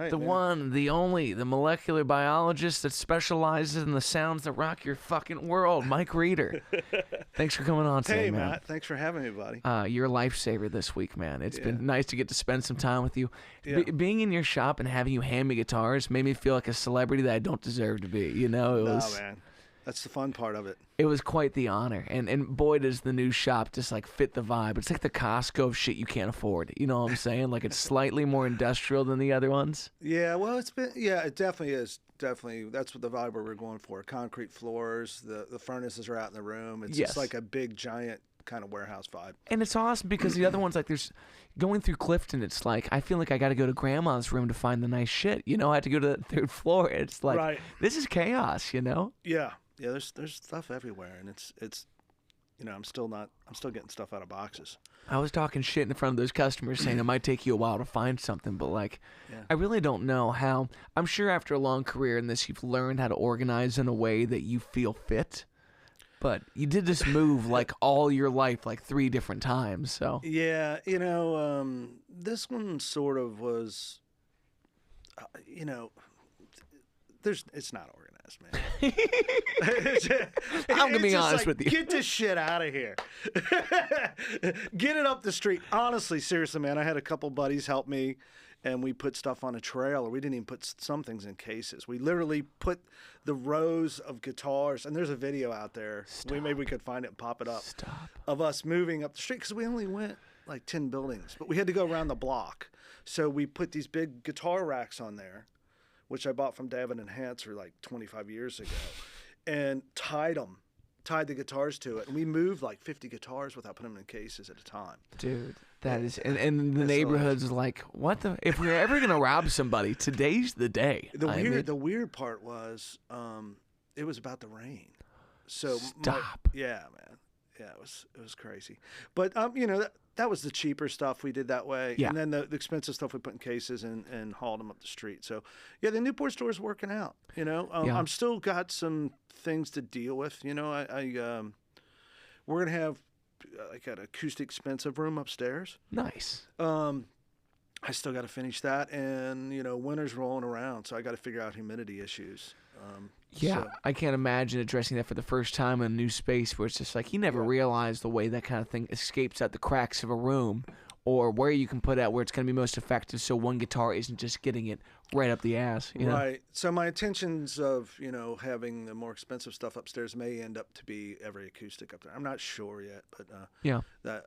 right. The one, the only, the molecular biologist that specializes in the sounds that rock your fucking world, Mike Reeder. Thanks for coming on today, Hey, man. Matt. Thanks for having me, buddy. You're a lifesaver this week, man. It's been nice to get to spend some time with you. Yeah. Being in your shop and having you hand me guitars made me feel like a celebrity that I don't deserve to be. You know, it was... man. That's the fun part of it. It was quite the honor, and boy, does the new shop just like fit the vibe. It's like the Costco of shit you can't afford. You know what I'm saying? Like it's slightly more industrial than the other ones. Yeah, well, it definitely is. Definitely, that's what the vibe we're going for. Concrete floors, the furnaces are out in the room. It's just like a big, giant kind of warehouse vibe. And it's awesome because the other ones, like there's going through Clifton, it's like I feel like I got to go to grandma's room to find the nice shit. You know, I had to go to the third floor. It's like this is chaos. You know? Yeah. Yeah, there's stuff everywhere, and it's you know, I'm still getting stuff out of boxes. I was talking shit in front of those customers saying it might take you a while to find something, but like I really don't know how. I'm sure after a long career in this, you've learned how to organize in a way that you feel fit. But you did this move like all your life, like 3 different times. So yeah, you know, this one sort of was, you know, it's not organized. Man. I'm gonna be honest with you. Get this shit out of here. Get it up the street. Honestly, seriously, man. I had a couple buddies help me, and we put stuff on a trailer. We didn't even put some things in cases. We literally put the rows of guitars, and there's a video out there. Maybe we could find it and pop it up. Of us moving up the street because we only went like 10 buildings, but we had to go around the block. So we put these big guitar racks on there, which I bought from David and Hanser like 25 years ago, and tied the guitars to it. And we moved like 50 guitars without putting them in cases at a time. Dude, that is, and the neighborhood's like, what the, if we're ever going to rob somebody, today's the day. The weird part was, it was about the rain. So yeah, man. Yeah, it was crazy. But, you know, that was the cheaper stuff we did that way. Yeah. And then the expensive stuff we put in cases and hauled them up the street. So, yeah, the Newport store is working out, you know. I'm still got some things to deal with. You know, we're going to have like an acoustic expensive room upstairs. Nice. I still got to finish that. And, you know, winter's rolling around, so I got to figure out humidity issues. I can't imagine addressing that for the first time in a new space where it's just like you never realize the way that kind of thing escapes out the cracks of a room or where you can put out where it's going to be most effective so one guitar isn't just getting it right up the ass. You know? Right. So my intentions of, you know, having the more expensive stuff upstairs may end up to be every acoustic up there. I'm not sure yet, but that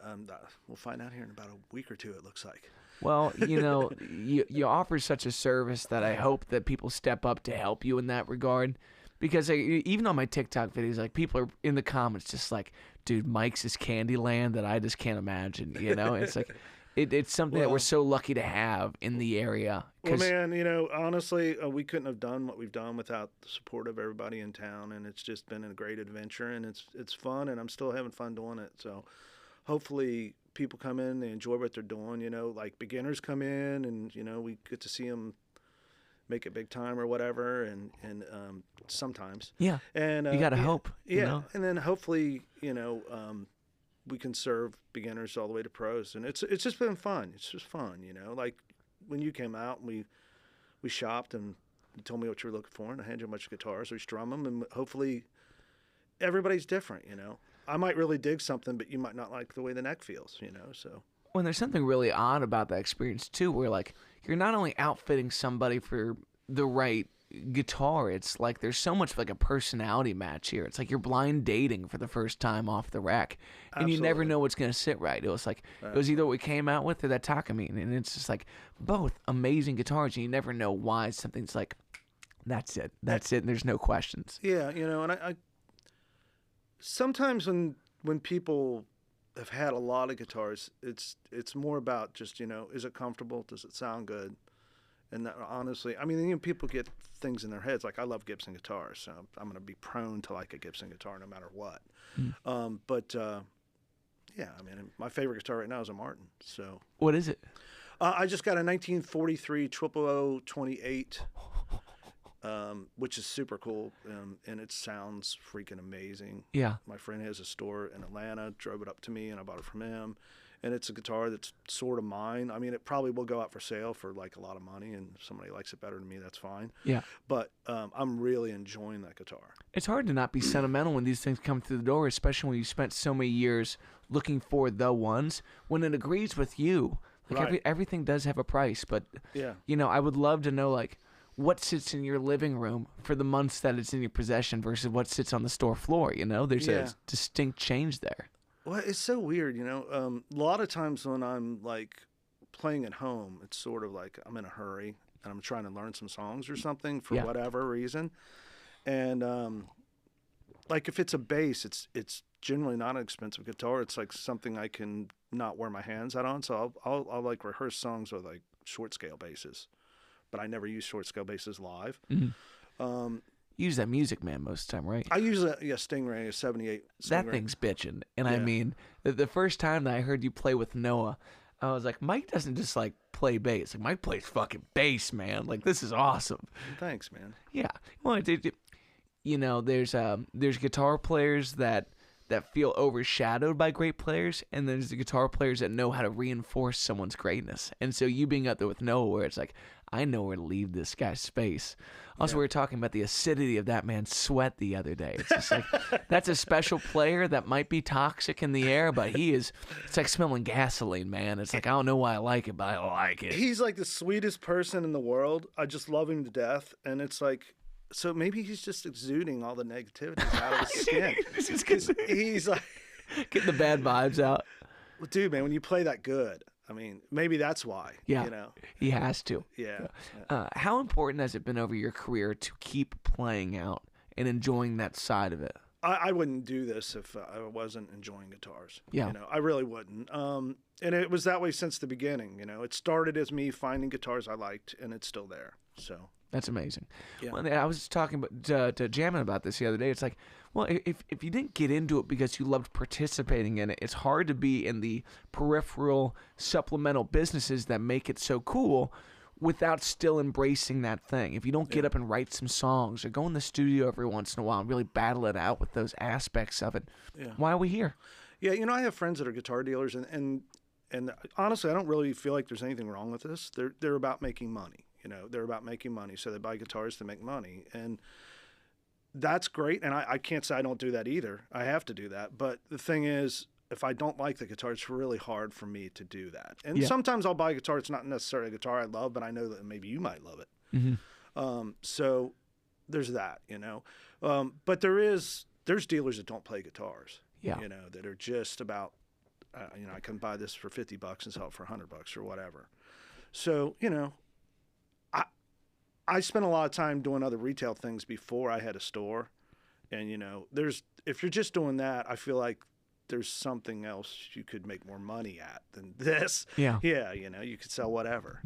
we'll find out here in about a week or two, it looks like. Well, you know, you offer such a service that I hope that people step up to help you in that regard. Because even on my TikTok videos, like people are in the comments just like, dude, Mike's is Candyland that I just can't imagine, you know? It's like, it's something that we're so lucky to have in the area. Well, man, you know, honestly, we couldn't have done what we've done without the support of everybody in town. And it's just been a great adventure, and it's fun, and I'm still having fun doing it. So hopefully people come in, they enjoy what they're doing, you know, like beginners come in and, you know, we get to see them make it big time or whatever, and sometimes. Yeah. And you got to hope. Yeah. You know? And then hopefully, you know, we can serve beginners all the way to pros. And it's just been fun. It's just fun, you know. Like when you came out and we shopped and you told me what you were looking for, and I handed you a bunch of guitars, we strum them, and hopefully everybody's different, you know. I might really dig something, but you might not like the way the neck feels, you know, so. Well, there's something really odd about that experience, too, where, like, you're not only outfitting somebody for the right guitar, it's like there's so much like a personality match here. It's like you're blind dating for the first time off the rack, and you never know what's going to sit right. It was like, it was either what we came out with or that Takamine, and it's just like both amazing guitars, and you never know why something's like, that's it, and there's no questions. Yeah, you know, and I sometimes when people have had a lot of guitars, it's more about just, you know, is it comfortable? Does it sound good? And that, honestly, I mean, you know, people get things in their heads. Like, I love Gibson guitars, so I'm going to be prone to like a Gibson guitar no matter what. Yeah, I mean, my favorite guitar right now is a Martin. So what is it? I just got a 1943 0028, which is super cool, and it sounds freaking amazing. Yeah. My friend has a store in Atlanta, drove it up to me, and I bought it from him. and it's a guitar that's sort of mine. I mean, it probably will go out for sale for like a lot of money, and if somebody likes it better than me, that's fine. Yeah. But I'm really enjoying that guitar. It's hard to not be sentimental when these things come through the door, especially when you spent so many years looking for the ones. When it agrees with you, like Right. everything does have a price. But Yeah. I would love to know like what sits in your living room for the months that it's in your possession versus what sits on the store floor. There's Yeah. a distinct change there. Well, it's so weird, a lot of times when I'm like playing at home, it's sort of like I'm in a hurry and I'm trying to learn some songs or something for Yeah. whatever reason. And like if it's a bass, it's generally not an expensive guitar. It's like something I can not wear my hands out on. So I'll like rehearse songs with like short scale basses, but I never use short scale basses live. Mm-hmm. Use that Music Man most of the time, right? I use a Stingray, a 78 Stingray. That thing's bitching. And I Yeah. mean, the first time that I heard you play with Noah, I was like, Mike doesn't just like play bass. Like Mike plays fucking bass, man. Like this is awesome. Thanks, man. Yeah. Well, there's guitar players that feel overshadowed by great players, and there's the guitar players that know how to reinforce someone's greatness. And so you being up there with Noah, where it's like, I know where to leave this guy's space. Also, we were talking about the acidity of that man's sweat the other day. It's just like, that's a special player that might be toxic in the air, but it's like smelling gasoline, man. It's like, I don't know why I like it, but I like it. He's like the sweetest person in the world. I just love him to death. And it's like, so maybe he's just exuding all the negativity out of his skin. He's like, getting the bad vibes out. well, dude, man, when you play that good, I mean, maybe that's why. Yeah, he has to. Yeah. How important has it been over your career to keep playing out and enjoying that side of it? I wouldn't do this if I wasn't enjoying guitars. Yeah. I really wouldn't. And it was that way since the beginning. It started as me finding guitars I liked, and it's still there. So that's amazing. Yeah. Well, I was talking to Jammin about this the other day. It's like, well, if you didn't get into it because you loved participating in it, it's hard to be in the peripheral supplemental businesses that make it so cool without still embracing that thing. If you don't get up and write some songs or go in the studio every once in a while and really battle it out with those aspects of it, why are we here? Yeah, I have friends that are guitar dealers, and honestly, I don't really feel like there's anything wrong with this. They're about making money. They're about making money, so they buy guitars to make money, and that's great. And I can't say I don't do that either. I have to do that. But the thing is, if I don't like the guitar, it's really hard for me to do that. And sometimes I'll buy a guitar. It's not necessarily a guitar I love, but I know that maybe you might love it. Mm-hmm. So there's that, But there's dealers that don't play guitars, that are just about, I can buy this for $50 and sell it for $100 or whatever. So, I spent a lot of time doing other retail things before I had a store. And, if you're just doing that, I feel like there's something else you could make more money at than this. Yeah. Yeah, you could sell whatever,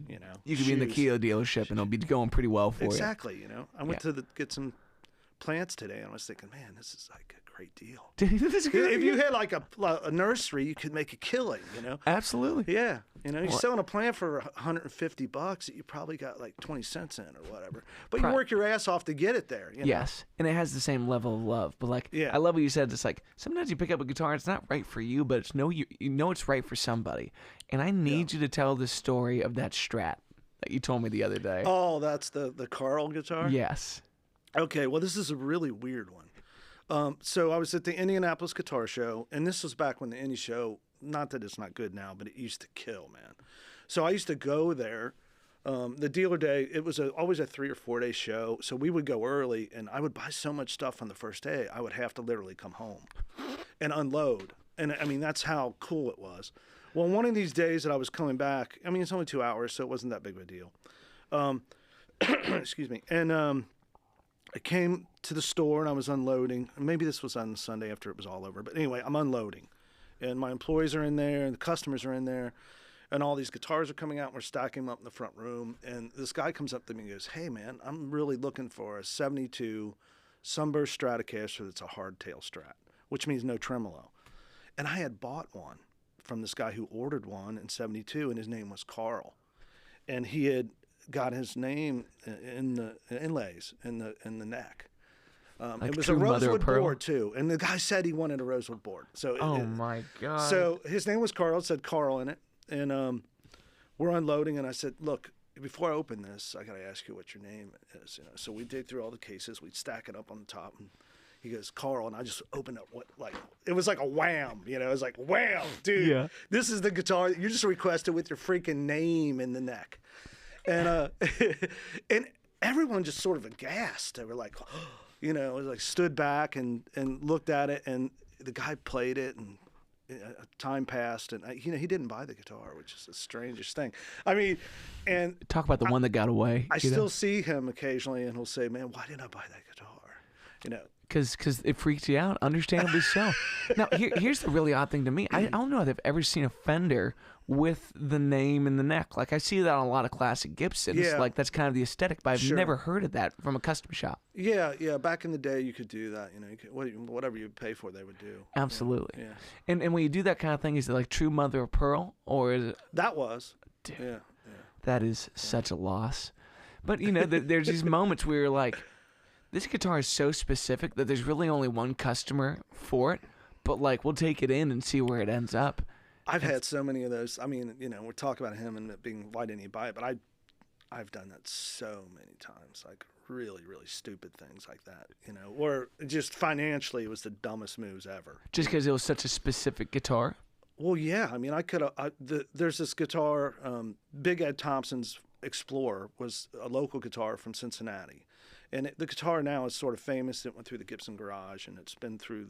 You could be in the Kia dealership and it'll be going pretty well for exactly, I went to get some plants today, and I was thinking, man, this is like a great deal. That's good. If you had like a nursery, you could make a killing, Absolutely. Yeah, you're selling a plant for $150 that you probably got like 20 cents in or whatever. But you work your ass off to get it there. Yes, and it has the same level of love. But I love what you said. It's like sometimes you pick up a guitar, it's not right for you, but it's it's right for somebody. And I need you to tell the story of that Strat that you told me the other day. Oh, that's the Carl guitar? Yes. Okay, well, this is a really weird one. So I was at the Indianapolis Guitar Show, and this was back when the Indy show, not that it's not good now, but it used to kill, man. So I used to go there. The dealer day, it was always a 3 or 4 day show, so we would go early, and I would buy so much stuff on the first day, I would have to literally come home and unload. And, I mean, that's how cool it was. Well, one of these days that I was coming back, I mean, it's only 2 hours, so it wasn't that big of a deal. Excuse me. And I came to the store and I was unloading. Maybe this was on Sunday after it was all over. But anyway, I'm unloading. And my employees are in there and the customers are in there. And all these guitars are coming out and we're stacking them up in the front room. And this guy comes up to me and goes, hey, man, I'm really looking for a 72 Sunburst Stratocaster that's a hardtail Strat, which means no tremolo. And I had bought one from this guy who ordered one in 72, and his name was Carl. And he had got his name in the inlays in the neck. Like it was a true mother of rosewood pearl? board too, and the guy said he wanted a rosewood board. So Oh my God. so his name was Carl. It said Carl in it, and we're unloading, and I said, look, before I open this, I got to ask you what your name is. You know, so we dig through all the cases, we'd stack it up on the top, and he goes, Carl, and I just opened up it was like a wham, you know, it was like, wham, dude, Yeah. this is the guitar that you just requested with your freaking name in the neck. And and everyone just sort of aghast. They were like, you know, it was like stood back and looked at it, and the guy played it, and time passed, and you know, he didn't buy the guitar, which is the strangest thing. I mean, and Talk about the one that got away. I you know? still see him occasionally, and he'll say, "Man, why didn't I buy that guitar?" You know, Because it freaked you out, understandably so. Now, here's the really odd thing to me. I don't know if I've ever seen a Fender with the name in the neck. Like, I see that on a lot of classic Gibsons. Yeah. Like, that's kind of the aesthetic, but I've Sure. never heard of that from a custom shop. yeah. Back in the day, you could do that. You know, you could, whatever you pay for, they would do. Absolutely. Yeah. And when you do that kind of thing, is it like true mother of pearl? Or is it... That was. Dude. Yeah. That is such a loss. But, you know, there's these moments where you're like, this guitar is so specific that there's really only one customer for it, but, like, we'll take it in and see where it ends up. I've had so many of those. I mean, you know, we're talking about him and it being, why didn't he buy it? But I've done that so many times, like really, really stupid things like that, you know, or just financially it was the dumbest moves ever. Just because it was such a specific guitar? Well, yeah. I mean, I could have. There's this guitar. Big Ed Thompson's Explorer was a local guitar from Cincinnati, and the guitar now is sort of famous. It went through the Gibson Garage, and it's been through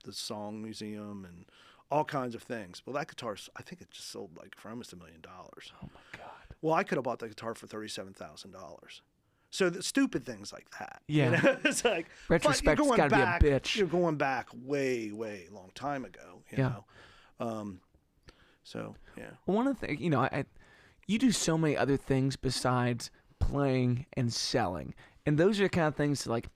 the Song Museum and all kinds of things. Well, that guitar, I think it just sold like for almost $1 million. Oh, my God. Well, I could have bought that guitar for $37,000. So the stupid things like that. Yeah. You know? It's like Retrospect's you're going gotta be a back- bitch. You're going back way, way long time ago. You Yeah. know. So yeah. Well, one of the things, you know, you do so many other things besides playing and selling. And those are the kind of things like,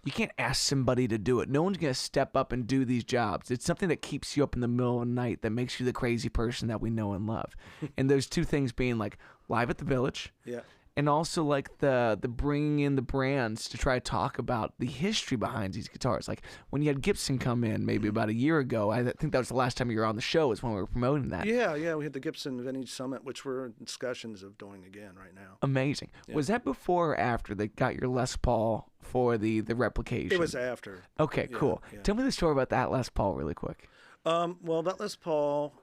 you can't ask somebody to do it. No one's going to step up and do these jobs. It's something that keeps you up in the middle of the night that makes you the crazy person that we know and love. And those two things being like live at the Village, Yeah. and also like the bringing in the brands to try to talk about the history behind these guitars. Like when you had Gibson come in maybe about a year ago, I think that was the last time you were on the show is when we were promoting that. Yeah. We had the Gibson Vintage Summit, which we're in discussions of doing again right now. Amazing. Yeah. Was that before or after they got your Les Paul for the replication? It was after. Okay, Yeah, cool. yeah. Tell me the story about that Les Paul really quick. Well, that Les Paul,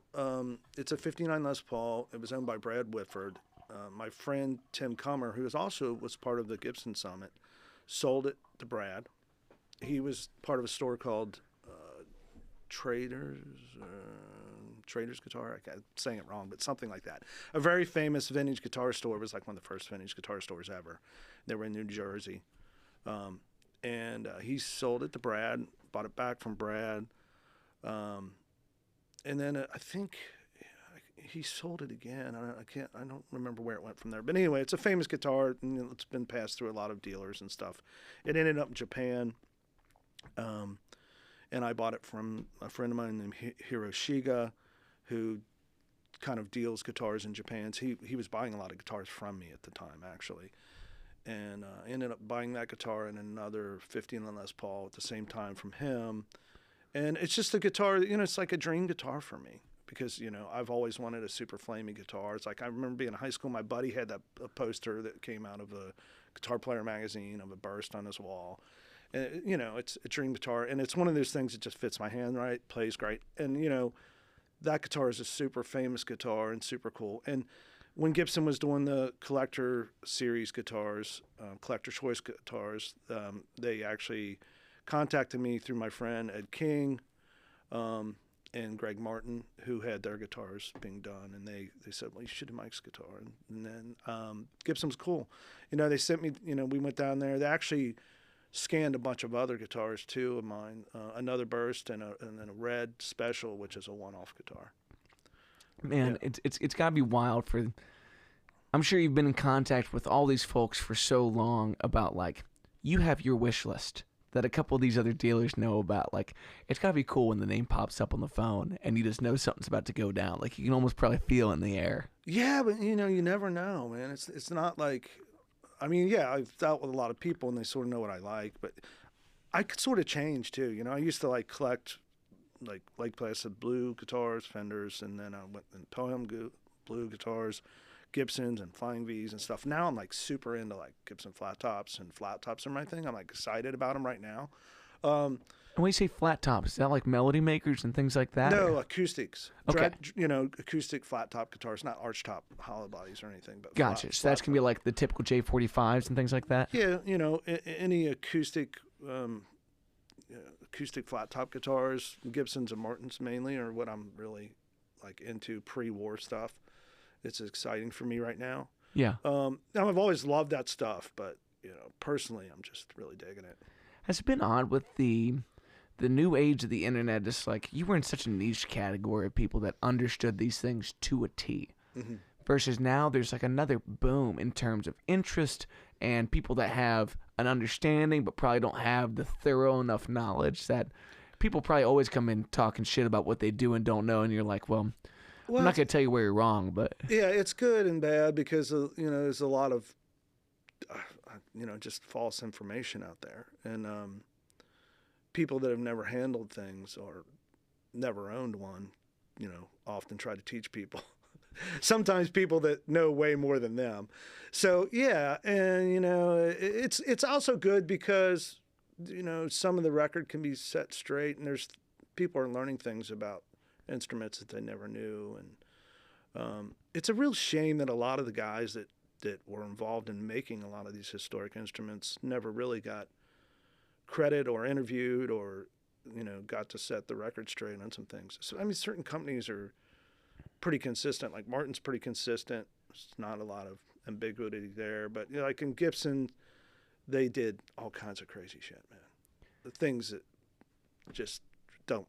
it's a '59 Les Paul. It was owned by Brad Whitford. My friend Tim Cummer, who was part of the Gibson Summit, sold it to Brad. He was part of a store called Traders Guitar. I'm saying it wrong, but something like that. A very famous vintage guitar store. It was like one of the first vintage guitar stores ever. They were in New Jersey. And he sold it to Brad, bought it back from Brad. And then I think he sold it again. I don't remember where it went from there. But anyway, it's a famous guitar, and it's been passed through a lot of dealers and stuff. It ended up in Japan, and I bought it from a friend of mine named Hiroshiga, who kind of deals guitars in Japan. So he was buying a lot of guitars from me at the time, actually. And ended up buying that guitar and another 15 Les Paul at the same time from him. And it's just a guitar, you know, it's like a dream guitar for me. Because, you know, I've always wanted a super flamey guitar. It's like I remember being in high school, my buddy had a poster that came out of a Guitar Player magazine of a burst on his wall. And, you know, it's a dream guitar. And it's one of those things that just fits my hand right, plays great. And, you know, that guitar is a super famous guitar and super cool. And when Gibson was doing the collector series guitars, collector choice guitars, they actually contacted me through my friend Ed King, and Greg Martin, who had their guitars being done, and they said, well, you should do Mike's guitar. And then Gibson was cool. You know, they sent me, you know, we went down there. They actually scanned a bunch of other guitars, too, of mine, another Burst and then a Red Special, which is a one-off guitar. Man, Yeah. it's got to be wild for... I'm sure you've been in contact with all these folks for so long about, like, you have your wish list that a couple of these other dealers know about. Like, it's got to be cool when the name pops up on the phone and you just know something's about to go down. Like, you can almost probably feel it in the air. Yeah, but, you know, you never know, man. It's not like I mean, yeah, I've dealt with a lot of people and they sort of know what I like, but I could sort of change too. You know, I used to like collect like Lake Placid blue guitars, Fenders, and then I went and Tohem blue guitars, Gibsons and Flying V's and stuff. Now I'm like super into like Gibson flat tops, and flat tops are my thing. I'm like excited about them right now. And when you say flat tops, is that like melody makers and things like that? No, acoustics. Okay. You know, acoustic flat top guitars, not arch top hollow bodies or anything. But Gotcha. So that's going to be like the typical J45s and things like that? Yeah, you know, any acoustic acoustic flat top guitars, Gibsons and Martins mainly, are what I'm really like into pre-war stuff. It's exciting for me right now. Yeah. Now I've always loved that stuff, but you know, personally, I'm just really digging it. Has it been odd with the new age of the internet? Just like you were in such a niche category of people that understood these things to a T, versus now there's like another boom in terms of interest and people that have an understanding but probably don't have the thorough enough knowledge that people probably always come in talking shit about what they do and don't know, and you're like, well, I'm not going to tell you where you're wrong, but yeah, it's good and bad because you know, there's a lot of you know, just false information out there, and people that have never handled things or never owned one, you know, often try to teach people. Sometimes people that know way more than them. So yeah, and you know, it's also good because you know, some of the record can be set straight, and there's people are learning things about instruments that they never knew, and it's a real shame that a lot of the guys that were involved in making a lot of these historic instruments never really got credit or interviewed or, you know, got to set the record straight on some things. So I mean, certain companies are pretty consistent. Like Martin's pretty consistent. There's not a lot of ambiguity there, but you know, like in Gibson, they did all kinds of crazy shit, man. The things that just don't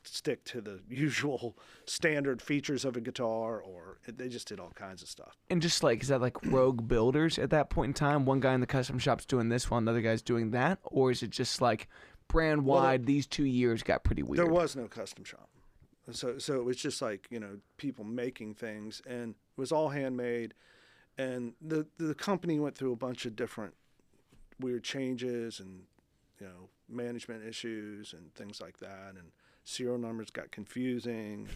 stick to the usual standard features of a guitar, or they just did all kinds of stuff. And just like, is that like rogue builders at that point in time? One guy in the custom shop's doing this while another guy's doing that? Or is it just like brand wide, these 2 years got pretty weird? There was no custom shop. So it was just like, you know, people making things, and it was all handmade. And the company went through a bunch of different weird changes and, you know, management issues and things like that. And serial numbers got confusing.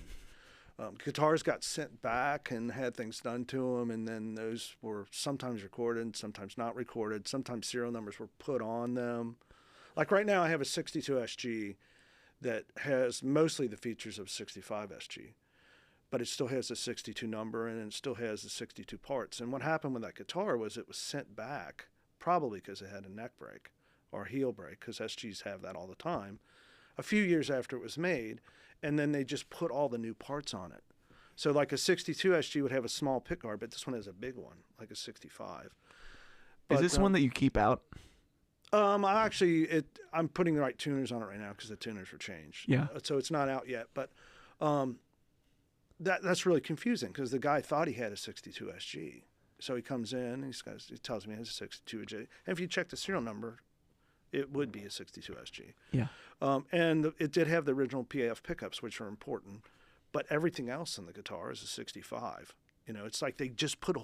Guitars got sent back and had things done to them, and then those were sometimes recorded, sometimes not recorded. Sometimes serial numbers were put on them. Like right now I have a 62 SG that has mostly the features of 65 SG, but it still has a 62 number and it still has the 62 parts. And what happened with that guitar was it was sent back, probably because it had a neck break or a heel break, because SGs have that all the time, a few years after it was made, and then they just put all the new parts on it. So like a 62 SG would have a small pickguard, but this one has a big one, like a 65. But, is this one that you keep out? I'm putting the right tuners on it right now because the tuners were changed. Yeah. So it's not out yet, but that's really confusing because the guy thought he had a 62 SG. So he comes in, he tells me he has a 62 SG. And if you check the serial number, it would be a 62 SG. Yeah. And it did have the original PAF pickups, which are important, but everything else in the guitar is a 65. You know, it's like they just put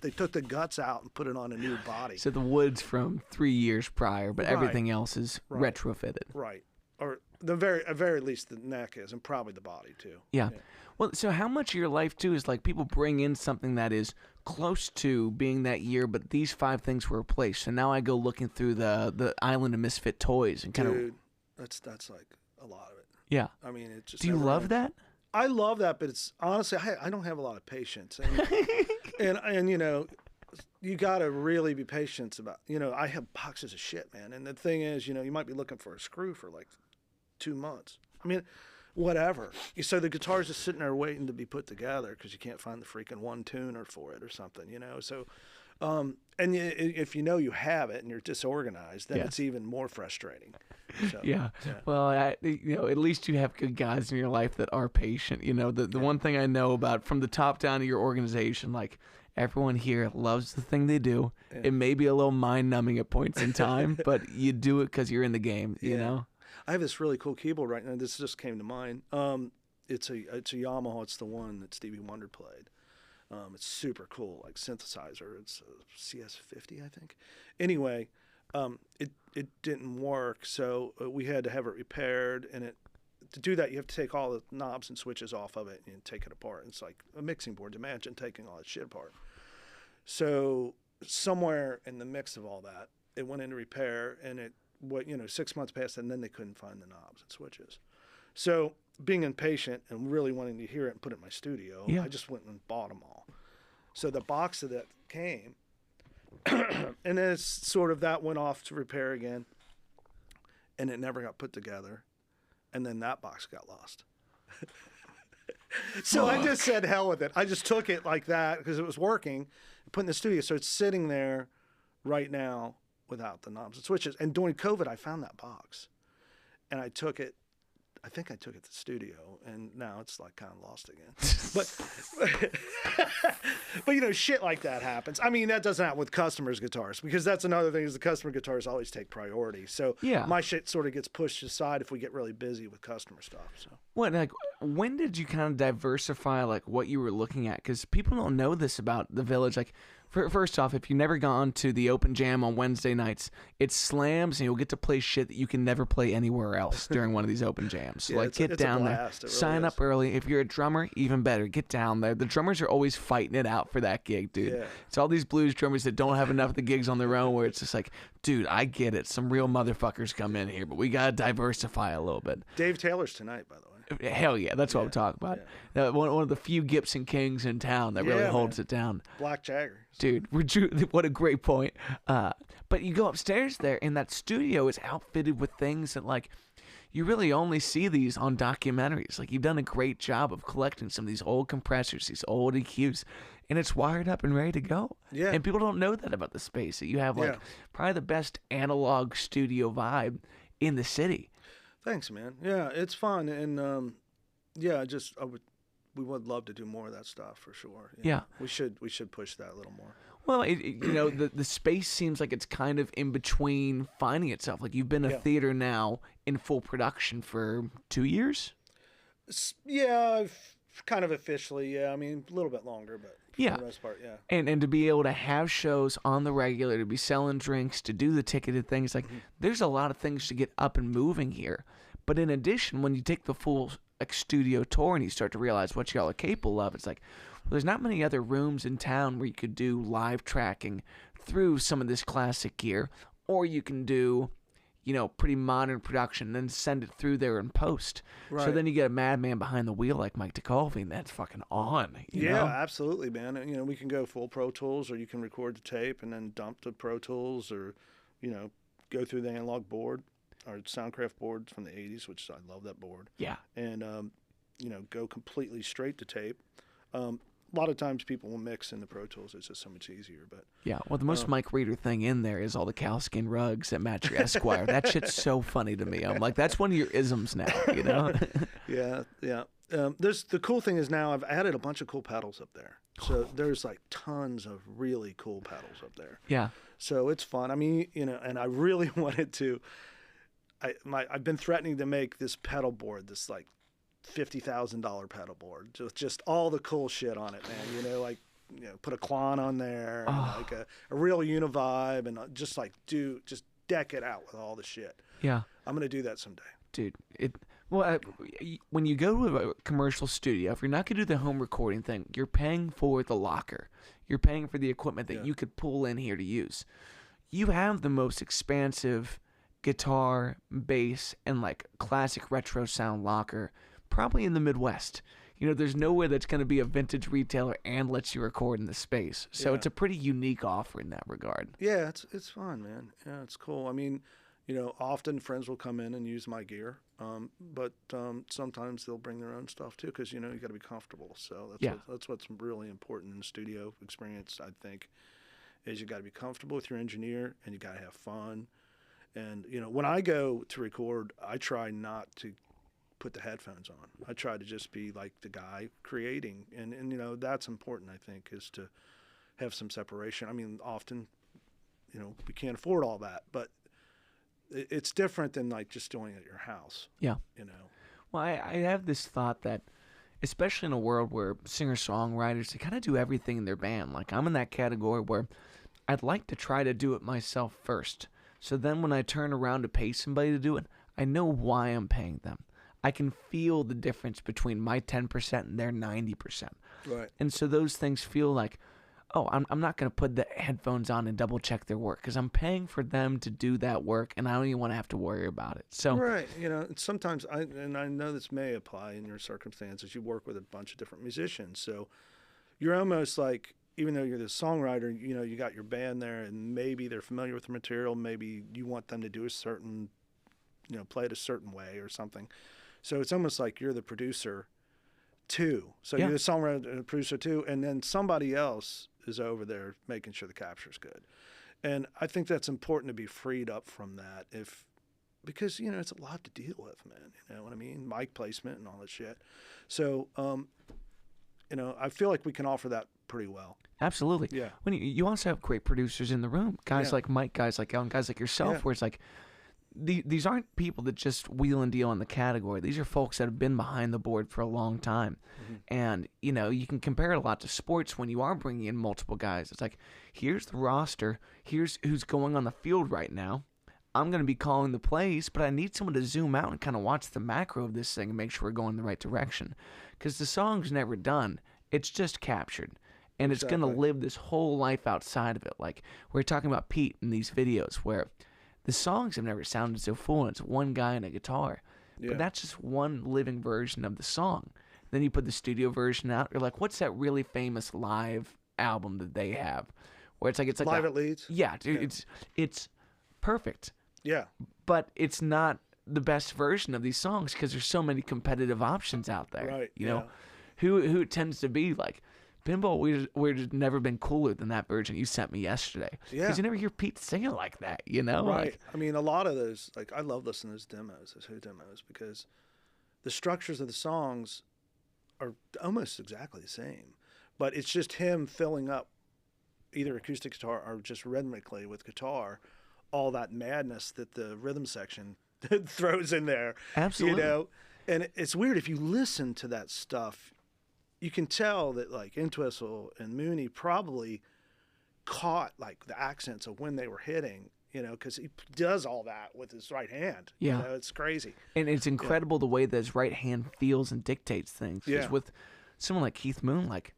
they took the guts out and put it on a new body. So the wood's from 3 years prior, but everything else is retrofitted. Right. Or at very least the neck is, and probably the body too. Yeah. Well, so how much of your life too is like people bring in something that is close to being that year, but these 5 things were replaced. So now I go looking through the Island of Misfit Toys and kind of. That's like a lot of it. Yeah. I mean, it just. Do you love that? I love that, but it's honestly I don't have a lot of patience, and you know, you got to really be patient about. You know, I have boxes of shit, man, and the thing is, you know, you might be looking for a screw for like 2 months. I mean, whatever. So the guitar's just sitting there waiting to be put together because you can't find the freaking one tuner for it or something, you know. So, and if you know you have it and you're disorganized, then it's even more frustrating. So, yeah. Well, you know, at least you have good guys in your life that are patient. You know, the one thing I know about from the top down of your organization, like everyone here loves the thing they do. Yeah. It may be a little mind numbing at points in time, but you do it because you're in the game. You know. I have this really cool keyboard right now. This just came to mind. It's a Yamaha. It's the one that Stevie Wonder played. It's super cool, like synthesizer. It's a CS50, I think. Anyway, it didn't work, so we had to have it repaired. And to do that, you have to take all the knobs and switches off of it and take it apart. It's like a mixing board. Imagine taking all that shit apart. So somewhere in the mix of all that, it went into repair, and 6 months passed, and then they couldn't find the knobs and switches. So being impatient and really wanting to hear it and put it in my studio, I just went and bought them all. So the box of that came, and then it's sort of that went off to repair again, and it never got put together, and then that box got lost. So I just said hell with it. I just took it like that because it was working, put in the studio. So it's sitting there right now without the knobs and switches. And during COVID, I found that box, and I took it. I think I took it to the studio, and now it's like kind of lost again. But shit like that happens. I mean, that doesn't happen with customers' guitars, because that's another thing is the customer guitars always take priority. So my shit sort of gets pushed aside if we get really busy with customer stuff. So when did you kind of diversify like what you were looking at? Because people don't know this about the Village. Like, first off, if you've never gone to the open jam on Wednesday nights, it slams and you'll get to play shit that you can never play anywhere else during one of these open jams. So get down there, really sign up early. If you're a drummer, even better, get down there. The drummers are always fighting it out for that gig, dude. Yeah. It's all these blues drummers that don't have enough of the gigs on their own, where it's just like, dude, I get it. Some real motherfuckers come in here, but we got to diversify a little bit. Dave Taylor's tonight, by the way. Hell yeah, that's what I'm talking about. Yeah. One of the few Gibson Kings in town that really holds it down. Black Jagger. Dude, what a great point. But you go upstairs there, and that studio is outfitted with things that, like, you really only see these on documentaries. Like, you've done a great job of collecting some of these old compressors, these old EQs, and it's wired up and ready to go. Yeah. And people don't know that about the space. That you have, like, probably the best analog studio vibe in the city. Thanks, man. Yeah, it's fun, and we would love to do more of that stuff for sure. Yeah, we should push that a little more. Well, the space seems like it's kind of in between finding itself. Like, you've been a theater now in full production for 2 years. Yeah, kind of officially. Yeah, I mean a little bit longer, but for the most part, yeah. And to be able to have shows on the regular, to be selling drinks, to do the ticketed things, like there's a lot of things to get up and moving here. But in addition, when you take the full studio tour and you start to realize what y'all are capable of, it's like, well, there's not many other rooms in town where you could do live tracking through some of this classic gear, or you can do, pretty modern production and then send it through there in post. Right. So then you get a madman behind the wheel like Mike DeColvey, and that's fucking on. You know? Absolutely, man. We can go full Pro Tools, or you can record the tape and then dump the Pro Tools, or, go through the analog board. Our Soundcraft boards from the 80s, which I love that board. Yeah. And, go completely straight to tape. A lot of times people will mix in the Pro Tools. It's just so much easier. But yeah, well, the most Mike Reeder thing in there is all the cowskin rugs that match your Esquire. That shit's so funny to me. I'm like, that's one of your isms now, Yeah. There's the cool thing is now I've added a bunch of cool pedals up there. So there's like tons of really cool pedals up there. Yeah. So it's fun. I mean, and I really wanted to. I've been threatening to make this pedal board, this like $50,000 pedal board, just all the cool shit on it, man. Put a Klon on there, and like a real Univibe, and just deck it out with all the shit. Yeah, I'm gonna do that someday, dude. When you go to a commercial studio, if you're not gonna do the home recording thing, you're paying for the locker, you're paying for the equipment that you could pull in here to use. You have the most expansive guitar, bass, and like classic retro sound locker probably in the Midwest. There's nowhere that's going to be a vintage retailer and lets you record in the space. So it's a pretty unique offer in that regard. Yeah, it's fun, man. Yeah, it's cool. I mean, often friends will come in and use my gear, but sometimes they'll bring their own stuff too, because you got to be comfortable. So that's what's really important in the studio experience, I think, is you got to be comfortable with your engineer, and you got to have fun. And, when I go to record, I try not to put the headphones on. I try to just be like the guy creating. And that's important, I think, is to have some separation. I mean, often, we can't afford all that, but it's different than like just doing it at your house. Yeah. Well, I have this thought that especially in a world where singer-songwriters, they kind of do everything in their band. Like, I'm in that category where I'd like to try to do it myself first. So then when I turn around to pay somebody to do it, I know why I'm paying them. I can feel the difference between my 10% and their 90%. Right. And so those things feel like, oh, I'm not going to put the headphones on and double check their work because I'm paying for them to do that work, and I don't even want to have to worry about it. So Right. You know, sometimes I know this may apply in your circumstances. You work with a bunch of different musicians, so you're almost like, even though you're the songwriter, you know, you got your band there, and maybe they're familiar with the material. Maybe you want them to do a certain, you know, play it a certain way or something. So it's almost like you're the producer too. So you're the songwriter and the producer too, and then somebody else is over there making sure the capture's good. And I think that's important to be freed up from that, because you know it's a lot to deal with, man. You know what I mean? Mic placement and all that shit. So you know, I feel like we can offer that pretty well. absolutely. Yeah. When you also have great producers in the room, guys like Mike, guys like Ellen, guys like yourself, where it's like these aren't people that just wheel and deal in the category. These are folks that have been behind the board for a long time. And, you know, you can compare it a lot to sports when you are bringing in multiple guys. It's like, here's the roster. Here's who's going on the field right now. I'm going to be calling the plays, but I need someone to zoom out and kind of watch the macro of this thing and make sure we're going in the right direction. Because the song's never done. It's just captured. And it's going to live this whole life outside of it. Like, we're talking about Pete in these videos where the songs have never sounded so full, and it's one guy and a guitar. Yeah. But that's just one living version of the song. Then you put the studio version out. You're like, what's that really famous live album that they have? Where it's like Live at Leeds? Yeah, dude, it's perfect. Yeah. But it's not the best version of these songs because there's so many competitive options out there. Right. You know, who it tends to be like, Pinball, we've never been cooler than that version you sent me yesterday. Yeah. Because you never hear Pete singing like that, you know? Right. Like, I mean, a lot of those, like, I love listening to those demos, those Who demos, because the structures of the songs are almost exactly the same. But it's just him filling up either acoustic guitar or just rhythmically with guitar, all that madness that the rhythm section throws in there. Absolutely. You know? And it's weird, if you listen to that stuff, you can tell that like Entwistle and Mooney probably caught like the accents of when they were hitting, you know, because he does all that with his right hand. Yeah. You know, it's crazy. And it's incredible the way that his right hand feels and dictates things. 'Cause Yeah. with someone like Keith Moon, like,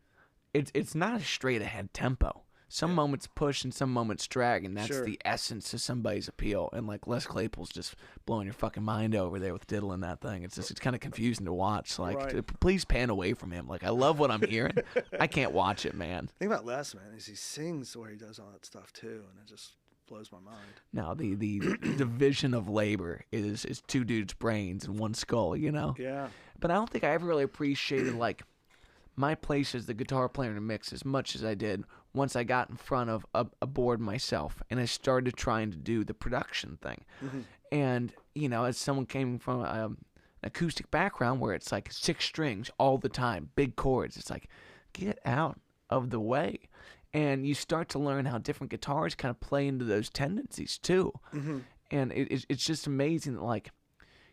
it's not a straight ahead tempo. Some moments push and some moments drag, and that's Sure. the essence of somebody's appeal. And like Les Claypool's just blowing your fucking mind over there with diddling that thing. It's kind of confusing to watch. Like, Right. please pan away from him. Like, I love what I'm hearing. I can't watch it, man. The thing about Les, man, is he sings where he does all that stuff too, and it just blows my mind. No, the division of labor is two dudes' brains and one skull, you know? Yeah. But I don't think I ever really appreciated like my place as the guitar player in a mix as much as I did once I got in front of a board myself and I started trying to do the production thing. And, you know, as someone came from an acoustic background where it's like 6 strings all the time, big chords, it's like, get out of the way. And you start to learn how different guitars kind of play into those tendencies too. And it's just amazing that, like,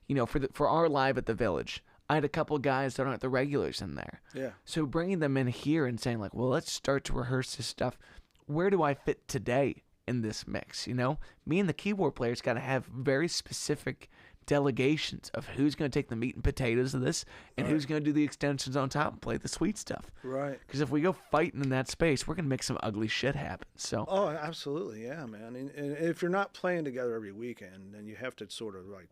you know, for our live at the Village, I had a couple guys that aren't the regulars in there. Yeah. So bringing them in here and saying like, well, let's start to rehearse this stuff. Where do I fit today in this mix? You know, me and the keyboard players got to have very specific delegations of who's going to take the meat and potatoes of this and who's going to do the extensions on top and play the sweet stuff. Right. Because if we go fighting in that space, we're going to make some ugly shit happen. So, Oh, absolutely. Yeah, man. And if you're not playing together every weekend, then you have to sort of like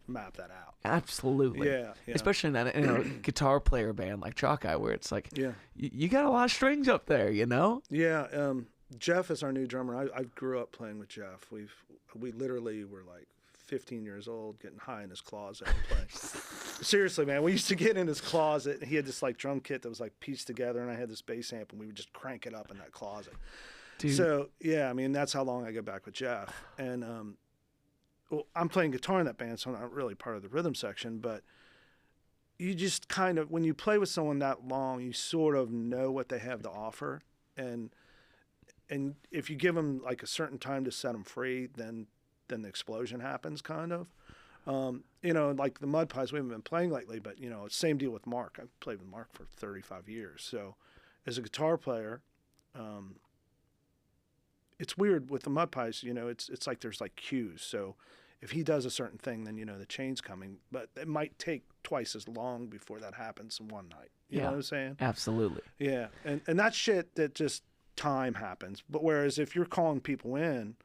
map that out. absolutely. Yeah. Especially in a guitar player band like Chalkeye, where it's like, Yeah. you got a lot of strings up there, you know? Yeah. Jeff is our new drummer. I grew up playing with Jeff. We literally were like 15 years old, getting high in his closet and playing. Seriously, man, we used to get in his closet. He had this like drum kit that was like pieced together, and I had this bass amp, and we would just crank it up in that closet. Dude. So yeah, I mean that's how long I go back with Jeff. And well, I'm playing guitar in that band, so I'm not really part of the rhythm section, but you just kind of, when you play with someone that long, you sort of know what they have to offer, and if you give them like a certain time to set them free, then the explosion happens, kind of. You know, like the Mud Pies, we haven't been playing lately, but, you know, same deal with Mark. I've played with Mark for 35 years. So as a guitar player, it's weird with the Mud Pies, you know, it's like there's like cues. So if he does a certain thing, then, you know, the chain's coming, but it might take twice as long before that happens in one night. You know what I'm saying? Absolutely. Yeah. And that's shit that just time happens. But whereas if you're calling people in,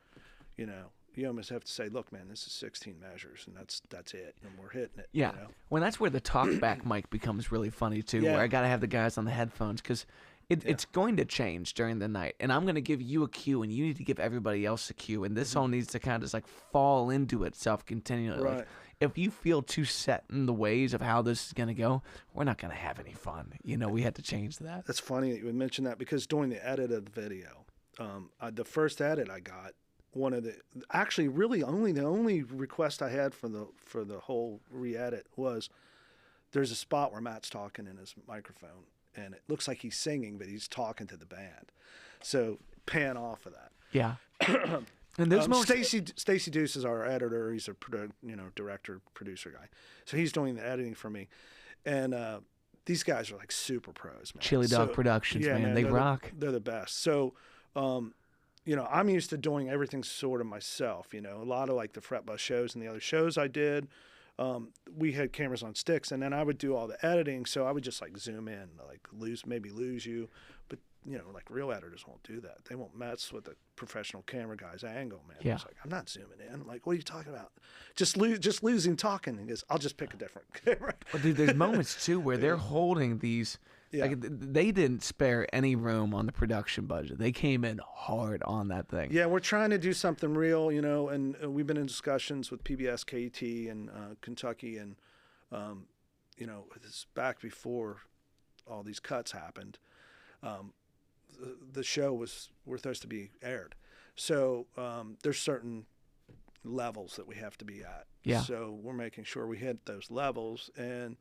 you know, you almost have to say, look, man, this is 16 measures, and that's it, and we're hitting it. Yeah. You know? Well, that's where the talkback mic becomes really funny, too, where I got to have the guys on the headphones, because it's going to change during the night, and I'm going to give you a cue, and you need to give everybody else a cue, and this all needs to kind of just, like, fall into itself continually. Right. Like, if you feel too set in the ways of how this is going to go, we're not going to have any fun. You know, we had to change that. That's funny that you would mention that, because during the edit of the video, the first edit I got, one of the actually really the only request I had for the whole re-edit was there's a spot where Matt's talking in his microphone and it looks like he's singing, but he's talking to the band. So pan off of that. Yeah. And there's Stacy Deuce is our editor. He's a director, producer guy. So he's doing the editing for me. And these guys are like super pros, man. Chili Dog Productions, man. They rock. They're the best. So, you know, I'm used to doing everything sort of myself, you know, a lot of like the Fret Buzz shows and the other shows I did. We had cameras on sticks, and then I would do all the editing. So I would just like zoom in, like maybe lose you. But, you know, like real editors won't do that. They won't mess with the professional camera guy's angle, man. Yeah. It's like, I'm not zooming in. I'm like, what are you talking about? Just losing talking. And he goes, I'll just pick a different camera. Well, dude, there's moments too where they're holding these. Yeah. Like, they didn't spare any room on the production budget. They came in hard on that thing. Yeah, we're trying to do something real, you know, and we've been in discussions with PBS, KT, and Kentucky, and you know, this back before all these cuts happened. The show we're supposed to be aired, so there's certain levels that we have to be at. Yeah. So we're making sure we hit those levels, and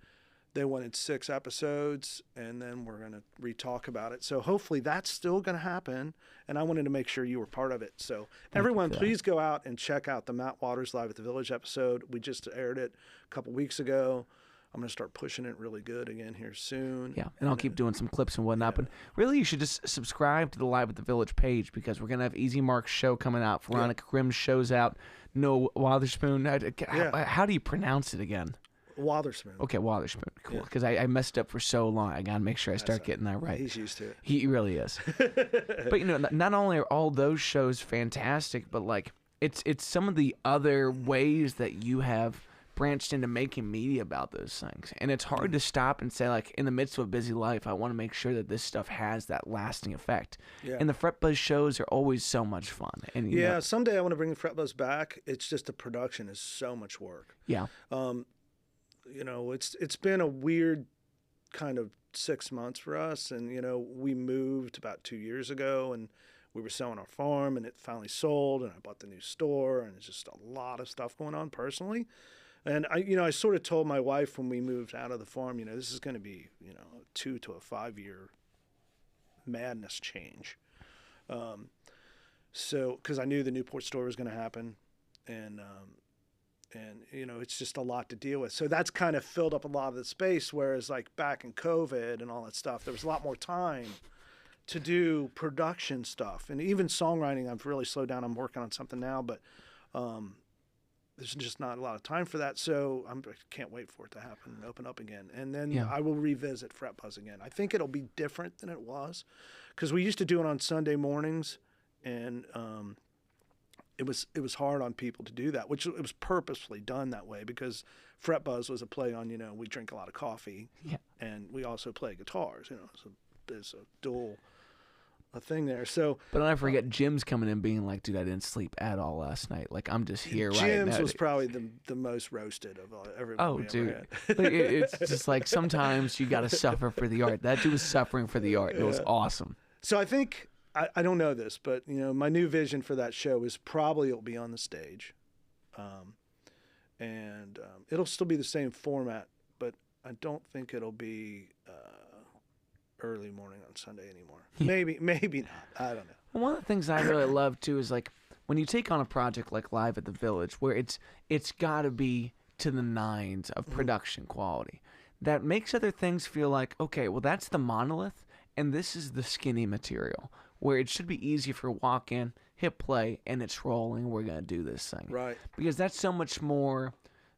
they wanted 6 episodes, and then we're going to re-talk about it. So hopefully that's still going to happen, and I wanted to make sure you were part of it. So everyone, please go out and check out the Matt Waters Live at the Village episode. We just aired it a couple weeks ago. I'm going to start pushing it really good again here soon. Yeah, and I'll keep doing some clips and whatnot. But really, you should just subscribe to the Live at the Village page, because we're going to have Easy Mark's show coming out. Veronica Grimm's show's out. No Witherspoon. How do you pronounce it again? Witherspoon. Okay, Witherspoon. Cool. Because I messed up for so long. I got to make sure I start getting that right. He's used to it. He really is. But, you know, not only are all those shows fantastic, but, like, it's some of the other ways that you have branched into making media about those things. And it's hard to stop and say, like, in the midst of a busy life, I want to make sure that this stuff has that lasting effect. Yeah. And the Fret Buzz shows are always so much fun. And you know, someday I want to bring the Fret Buzz back. It's just the production is so much work. Yeah. You know, it's been a weird kind of 6 months for us. And, you know, we moved about 2 years ago, and we were selling our farm, and it finally sold, and I bought the new store, and it's just a lot of stuff going on personally. And I sort of told my wife when we moved out of the farm, you know, this is going to be, you know, a 2 to 5 year madness change. So, because I knew the Newport store was going to happen, and you know, it's just a lot to deal with. So that's kind of filled up a lot of the space. Whereas like back in COVID and all that stuff, there was a lot more time to do production stuff, and even songwriting. I've really slowed down. I'm working on something now, but there's just not a lot of time for that. So I can't wait for it to happen and open up again. And then I will revisit Fret Buzz again. I think it'll be different than it was, because we used to do it on Sunday mornings, and it was hard on people to do that, which it was purposefully done that way, because Fret Buzz was a play on, you know, we drink a lot of coffee, and we also play guitars. You know, it's a dual thing there. So, but I'll never forget Jim's coming in being like, dude, I didn't sleep at all last night. Like, I'm just here right now. Jim's was probably the most roasted of everyone. Oh, dude. It's just like, sometimes you got to suffer for the art. That dude was suffering for the art. It was awesome. So I think, I don't know this, but, you know, my new vision for that show is probably it'll be on the stage. And it'll still be the same format, but I don't think it'll be early morning on Sunday anymore. Maybe not. I don't know. Well, one of the things I really love too is like when you take on a project like Live at the Village, where it's got to be to the nines of production quality that makes other things feel like, okay, well, that's the monolith, and this is the skinny material, where it should be easy for walk in, hit play, and it's rolling. We're going to do this thing. Right. Because that's so much more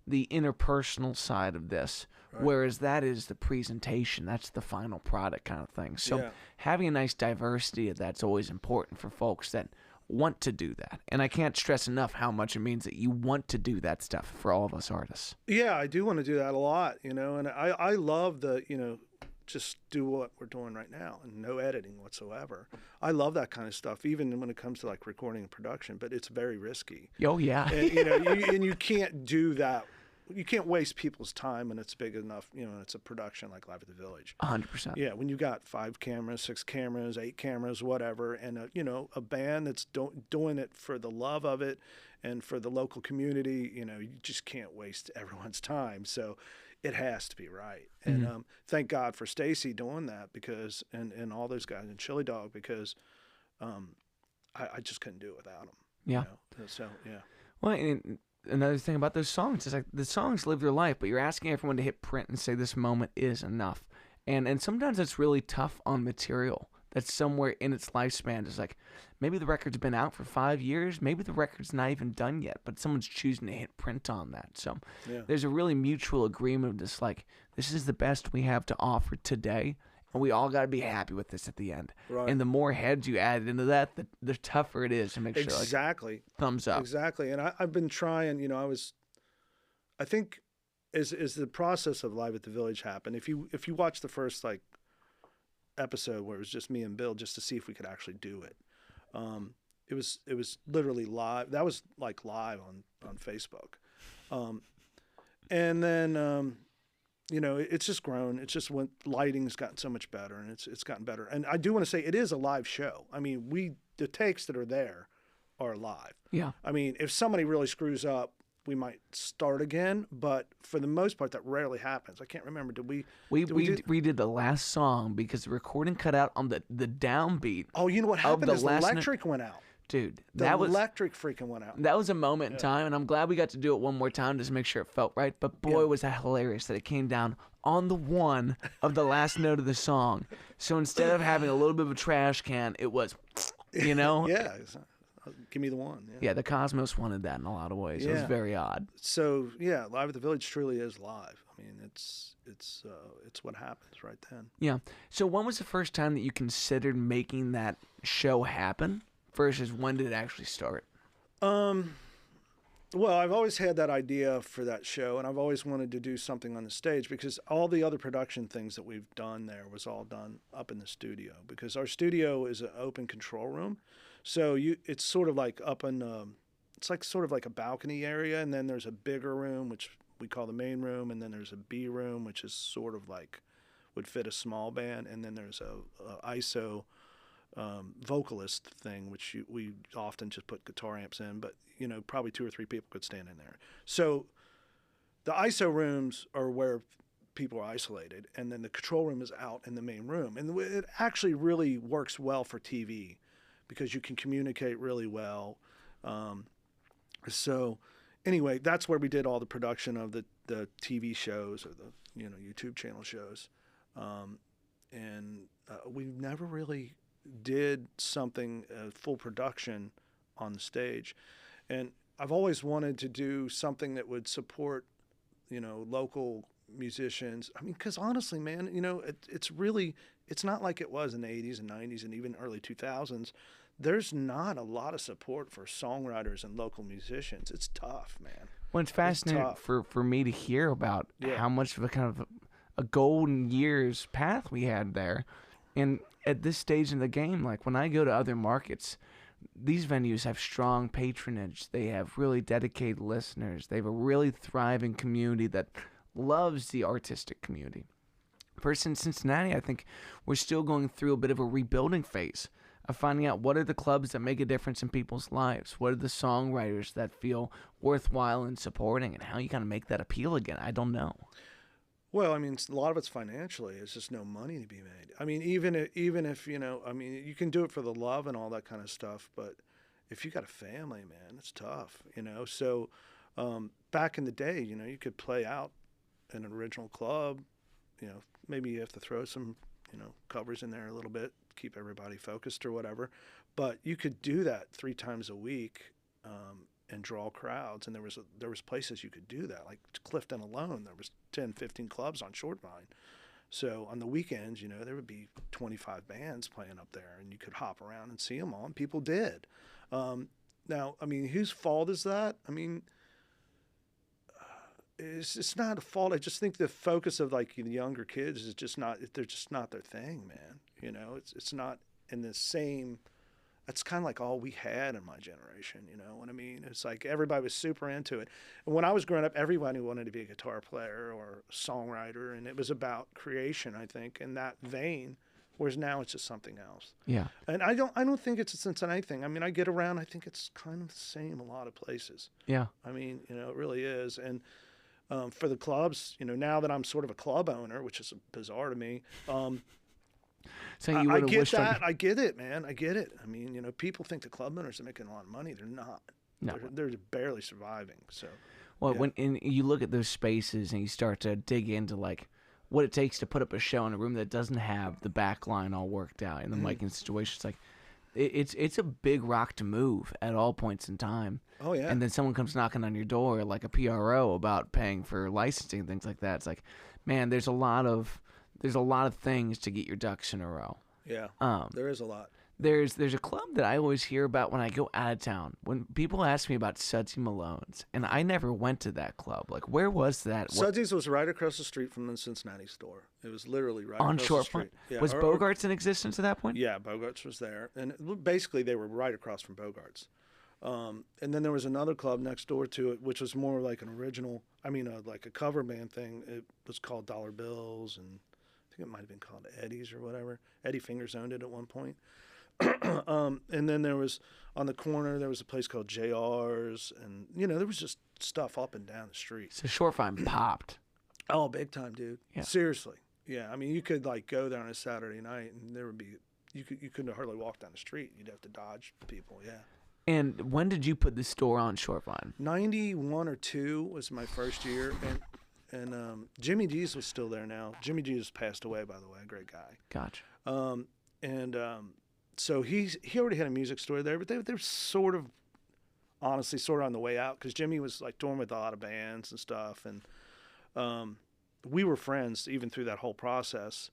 the interpersonal side of this, whereas that is the presentation. That's the final product kind of thing. So having a nice diversity of that's always important for folks that want to do that. And I can't stress enough how much it means that you want to do that stuff for all of us artists. Yeah, I do want to do that a lot, and I love the, just do what we're doing right now and no editing whatsoever. I love that kind of stuff, even when it comes to like recording and production, but it's very risky. Oh, yeah. And, you can't do that. You can't waste people's time when it's big enough, it's a production like Live at the Village. 100%. Yeah, when you got 5 cameras, 6 cameras, 8 cameras, whatever, and, a band that's doing it for the love of it and for the local community, you just can't waste everyone's time. So it has to be right. And thank God for Stacy doing that, because, and all those guys in Chili Dog, because I just couldn't do it without them. Yeah. So, yeah. Well, and another thing about those songs is like the songs live their life, but you're asking everyone to hit print and say this moment is enough. And sometimes it's really tough on material that's somewhere in its lifespan. It's like maybe the record's been out for 5 years, maybe the record's not even done yet, but someone's choosing to hit print on that. So there's a really mutual agreement of just like, this is the best we have to offer today, and we all got to be happy with this at the end. Right. And the more heads you add into that, the tougher it is to make sure. Exactly. Thumbs up. Exactly. And I've been trying. I think as the process of Live at the Village happened, if you watch the first episode where it was just me and Bill, just to see if we could actually do it, it was literally live. That was like live on Facebook, and then. It's just grown. It's just lighting's gotten so much better, and it's gotten better. And I do want to say it is a live show. I mean, the takes that are there are live. Yeah. I mean, if somebody really screws up, we might start again, but for the most part, that rarely happens. I can't remember. Did we redid the last song because the recording cut out on the downbeat. Oh, you know what happened is the electric went out. Dude, the electric freaking went out. That was a moment in time, and I'm glad we got to do it one more time just to make sure it felt right. But boy, was that hilarious that it came down on the one of the last note of the song. So instead of having a little bit of a trash can, it was, Yeah, give me the one. Yeah, the Cosmos wanted that in a lot of ways. It was very odd. So, Live at the Village truly is live. I mean, it's what happens right then. Yeah. So when was the first time that you considered making that show happen? Versus when did it actually start? Well, I've always had that idea for that show, and I've always wanted to do something on the stage, because all the other production things that we've done there was all done up in the studio, because our studio is an open control room. So it's sort of like up in, it's like sort of like a balcony area, and then there's a bigger room, which we call the main room, and then there's a B room, which is sort of like would fit a small band, and then there's a ISO vocalist thing, which we often just put guitar amps in, but probably 2 or 3 people could stand in there. So the ISO rooms are where people are isolated, and then the control room is out in the main room. And it actually really works well for TV, because you can communicate really well. So anyway, that's where we did all the production of the TV shows, or the YouTube channel shows. And we never really did something full production on the stage, and I've always wanted to do something that would support local musicians. I mean, because honestly, man, it's not like it was in the 80s and 90s and even early 2000s. There's not a lot of support for songwriters and local musicians. It's tough, man. Well, it's fascinating for me to hear about how much of a kind of a golden years path we had there. And at this stage in the game, like when I go to other markets, these venues have strong patronage. They have really dedicated listeners. They have a really thriving community that loves the artistic community. First in Cincinnati, I think we're still going through a bit of a rebuilding phase of finding out what are the clubs that make a difference in people's lives, what are the songwriters that feel worthwhile in supporting, and how you kind of make that appeal again. I don't know. Well, I mean, a lot of it's financially. It's just no money to be made. I mean, even if you can do it for the love and all that kind of stuff, but if you got a family, man, it's tough, So Back in the day, you could play out in an original club. Maybe you have to throw some, covers in there a little bit, keep everybody focused or whatever. But you could do that 3 times a week and draw crowds. And there was places you could do that, like Clifton alone. There was 10, 15 clubs on Shortvine. So on the weekends, there would be 25 bands playing up there, and you could hop around and see them all, and people did. Now, I mean, whose fault is that? I mean, it's not a fault. I just think the focus of like the younger kids is just not. They're just not their thing, man. It's not in the same. That's kind of like all we had in my generation. You know what I mean? It's like everybody was super into it. And when I was growing up, everybody wanted to be a guitar player or a songwriter, and it was about creation, I think, in that vein. Whereas now it's just something else. Yeah. And I don't think it's a Cincinnati thing. I mean, I get around. I think it's kind of the same a lot of places. Yeah. I mean, it really is. And for the clubs, now that I'm sort of a club owner, which is bizarre to me. So you I would have get wished that. I get it, man. I get it. I mean, people think the club owners are making a lot of money. They're not. No. They're barely surviving. So. Well, Yeah. when you look at those spaces and you start to dig into like what it takes to put up a show in a room that doesn't have the back line all worked out in the miking situation, it's like it's a big rock to move at all points in time. Oh yeah. And then someone comes knocking on your door like a PRO about paying for licensing and things like that. It's like, man, there's a lot of things to get your ducks in a row. Yeah. There is a lot. There's a club that I always hear about when I go out of town. When people ask me about Sudsy Malone's, and I never went to that club. Like, where was that? Sudsy's was right across the street from the Cincinnati store. It was literally right On across Short the street. Yeah. Was Bogart's in existence at that point? Yeah, Bogart's was there, and basically they were right across from Bogart's. And then there was another club next door to it, which was more like an original. I mean, like a cover band thing. It was called Dollar Bills, and I think it might have been called Eddie's or whatever. Eddie Fingers owned it at one point. And then there was on the corner there was a place called JR's, and there was just stuff up and down the street. So Shortvine popped. Oh, big time, dude. Yeah. Seriously. Yeah, I mean, you could like go there on a Saturday night, and there would be you couldn't hardly walk down the street. You'd have to dodge people. Yeah. And when did you put the store on Shortvine? 91 or 2 was my first year, and Jimmy G's was still there now. Jimmy G's passed away, by the way, a great guy. Gotcha. So he already had a music store there, but they're sort of, honestly, sort of on the way out, because Jimmy was like touring with a lot of bands and stuff, and we were friends even through that whole process.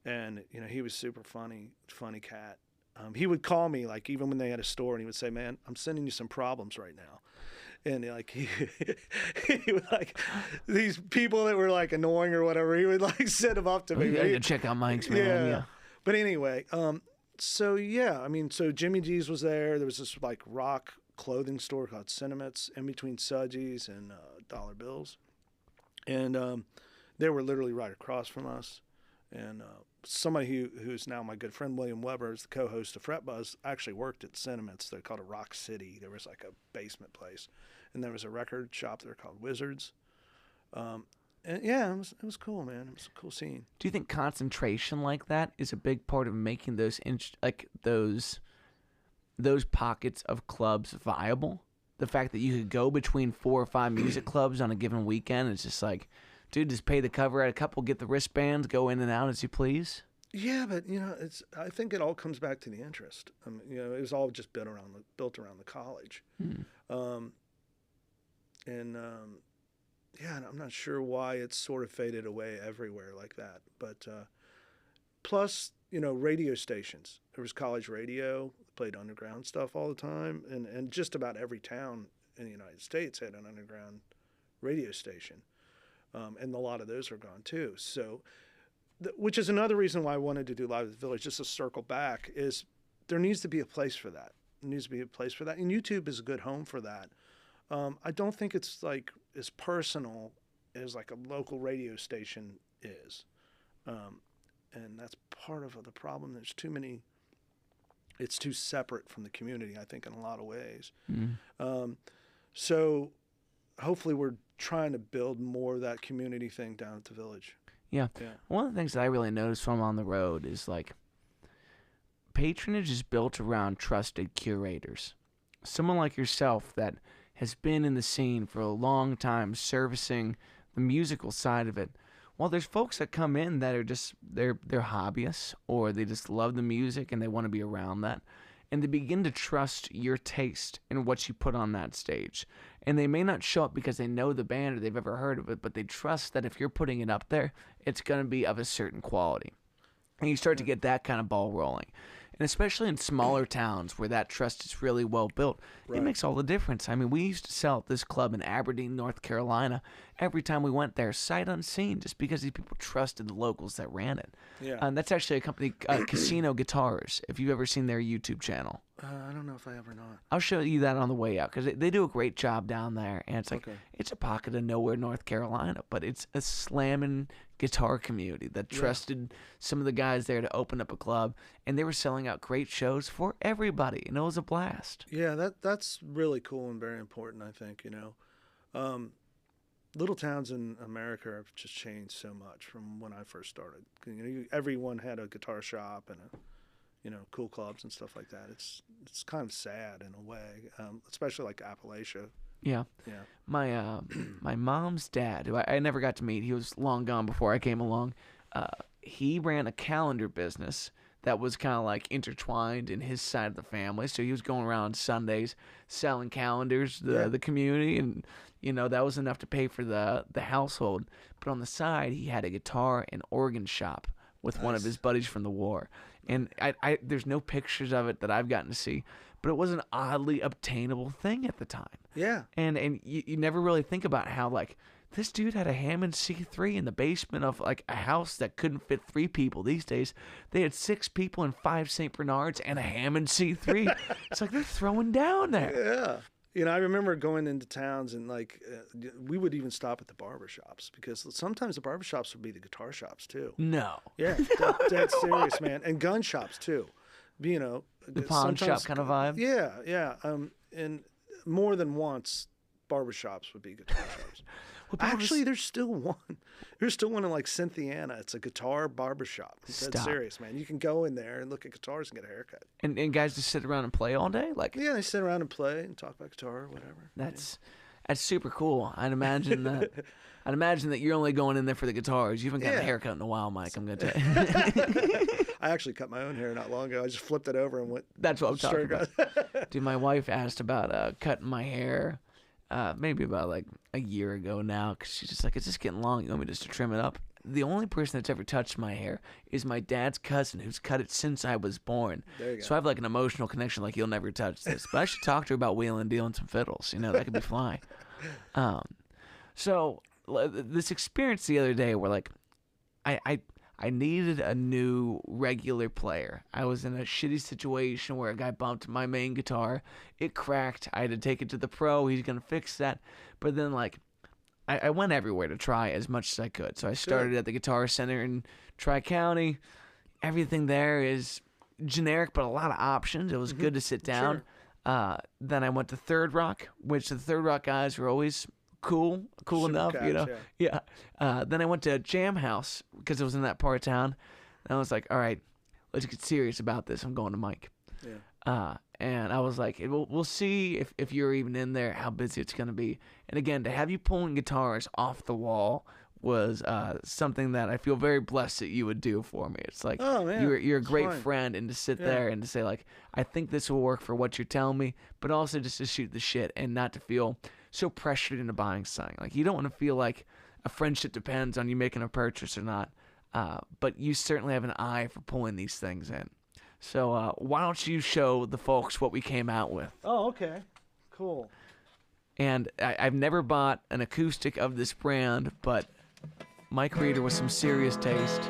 And he was super funny cat. He would call me like even when they had a store, and he would say, "Man, I'm sending you some problems right now." And like he would like these people that were like annoying or whatever, he would like send them up to me. You got to check out Mike's, man. Yeah. But anyway, so yeah, I mean, so Jimmy G's was there. There was this like rock clothing store called Cinemas in between Sudsy's and Dollar Bills, and they were literally right across from us. And somebody who's now my good friend, William Weber, is the co-host of Fret Buzz, actually worked at Cinemas. They're called a Rock City. There was like a basement place, and there was a record shop there called Wizards. And yeah, it was cool, man. It was a cool scene. Do you think concentration like that is a big part of making those pockets of clubs viable? The fact that you could go between 4 or 5 music clubs on a given weekend, it's just like, dude, just pay the cover at a couple, get the wristbands, go in and out as you please. Yeah, but I think it all comes back to the interest. It was all just built around the college, yeah, and I'm not sure why it's sort of faded away everywhere like that. But plus, radio stations. There was college radio, played underground stuff all the time, and just about every town in the United States had an underground radio station. And a lot of those are gone too. So, which is another reason why I wanted to do Live at the Village, just to circle back, is there needs to be a place for that. There needs to be a place for that. And YouTube is a good home for that. I don't think it's like as personal as like a local radio station is. And that's part of the problem. There's too many, it's too separate from the community, I think, in a lot of ways. So hopefully we're trying to build more of that community thing down at the Village. Yeah. One of the things that I really noticed when I'm on the road is like patronage is built around trusted curators. Someone like yourself that has been in the scene for a long time, servicing the musical side of it. Well, there's folks that come in that are just they're hobbyists, or they just love the music and they want to be around that, and they begin to trust your taste and what you put on that stage. And they may not show up because they know the band or they've ever heard of it, but they trust that if you're putting it up there, it's going to be of a certain quality. And you start to get that kind of ball rolling. And especially in smaller towns where that trust is really well built, it makes all the difference. I mean, we used to sell at this club in Aberdeen, North Carolina, every time we went there, sight unseen, just because these people trusted the locals that ran it. Yeah. And that's actually a company, Casino Guitars, if you've ever seen their YouTube channel. I don't know if I ever not. I'll show you that on the way out, because they do a great job down there. And it's like, it's a pocket of nowhere, North Carolina, but it's a slamming guitar community that trusted some of the guys there to open up a club, and they were selling out great shows for everybody, and it was a blast. Yeah, that's really cool and very important, I think, Little towns in America have just changed so much from when I first started. Everyone had a guitar shop and cool clubs and stuff like that. It's kind of sad in a way, especially like Appalachia. Yeah. My mom's dad, who I never got to meet, he was long gone before I came along. He ran a calendar business that was kind of like intertwined in his side of the family. So he was going around Sundays selling calendars to the community, and that was enough to pay for the household. But on the side, he had a guitar and organ shop with one of his buddies from the war. And I there's no pictures of it that I've gotten to see, but it was an oddly obtainable thing at the time. Yeah. And you never really think about how, like, this dude had a Hammond C3 in the basement of, like, a house that couldn't fit 3 people. These days, they had 6 people and 5 St. Bernards and a Hammond C3. It's like they're throwing down there. Yeah. I remember going into towns and, like, we would even stop at the barber shops, because sometimes the barber shops would be the guitar shops, too. No. Yeah, dead serious, man. And gun shops, too. The pawn shop kind of vibe? Yeah. And more than once, barber shops would be guitar shops. Actually, there's still one. There's still one in, like, Cynthiana. It's a guitar barbershop. That's serious, man. You can go in there and look at guitars and get a haircut. And guys just sit around and play all day? Yeah, they sit around and play and talk about guitar or whatever. That's super cool. I'd imagine that you're only going in there for the guitars. You haven't got a haircut in a while, Mike. I'm gonna tell you. I actually cut my own hair not long ago. I just flipped it over and went. That's what I'm talking about. Dude, my wife asked about cutting my hair. Maybe about like a year ago now, because she's just like, it's just getting long. You want me just to trim it up? The only person that's ever touched my hair is my dad's cousin, who's cut it since I was born. There you go. So I have like an emotional connection, like, you'll never touch this. But I should talk to her about wheeling and dealing some fiddles. That could be fly. So this experience the other day where, like, I needed a new regular player. I was in a shitty situation where a guy bumped my main guitar. It cracked. I had to take it to the pro. He's going to fix that. But then, like, I went everywhere to try as much as I could. So I started at the Guitar Center in Tri-County. Everything there is generic, but a lot of options. It was good to sit down. Sure. Then I went to Third Rock, which the Third Rock guys were always cool Super enough, cats, Yeah. Then I went to Jam House because it was in that part of town. And I was like, all right, let's get serious about this. I'm going to Mike. Yeah. And I was like, we'll see if you're even in there, how busy it's going to be. And again, to have you pulling guitars off the wall was something that I feel very blessed that you would do for me. It's like, oh, man, you're a great friend, and to sit there and to say, like, I think this will work for what you're telling me, but also just to shoot the shit and not to feel so pressured into buying something. Like, you don't want to feel like a friendship depends on you making a purchase or not, but you certainly have an eye for pulling these things in. So why don't you show the folks what we came out with? Oh, okay. Cool. And I've never bought an acoustic of this brand, but Mike Reeder with some serious taste.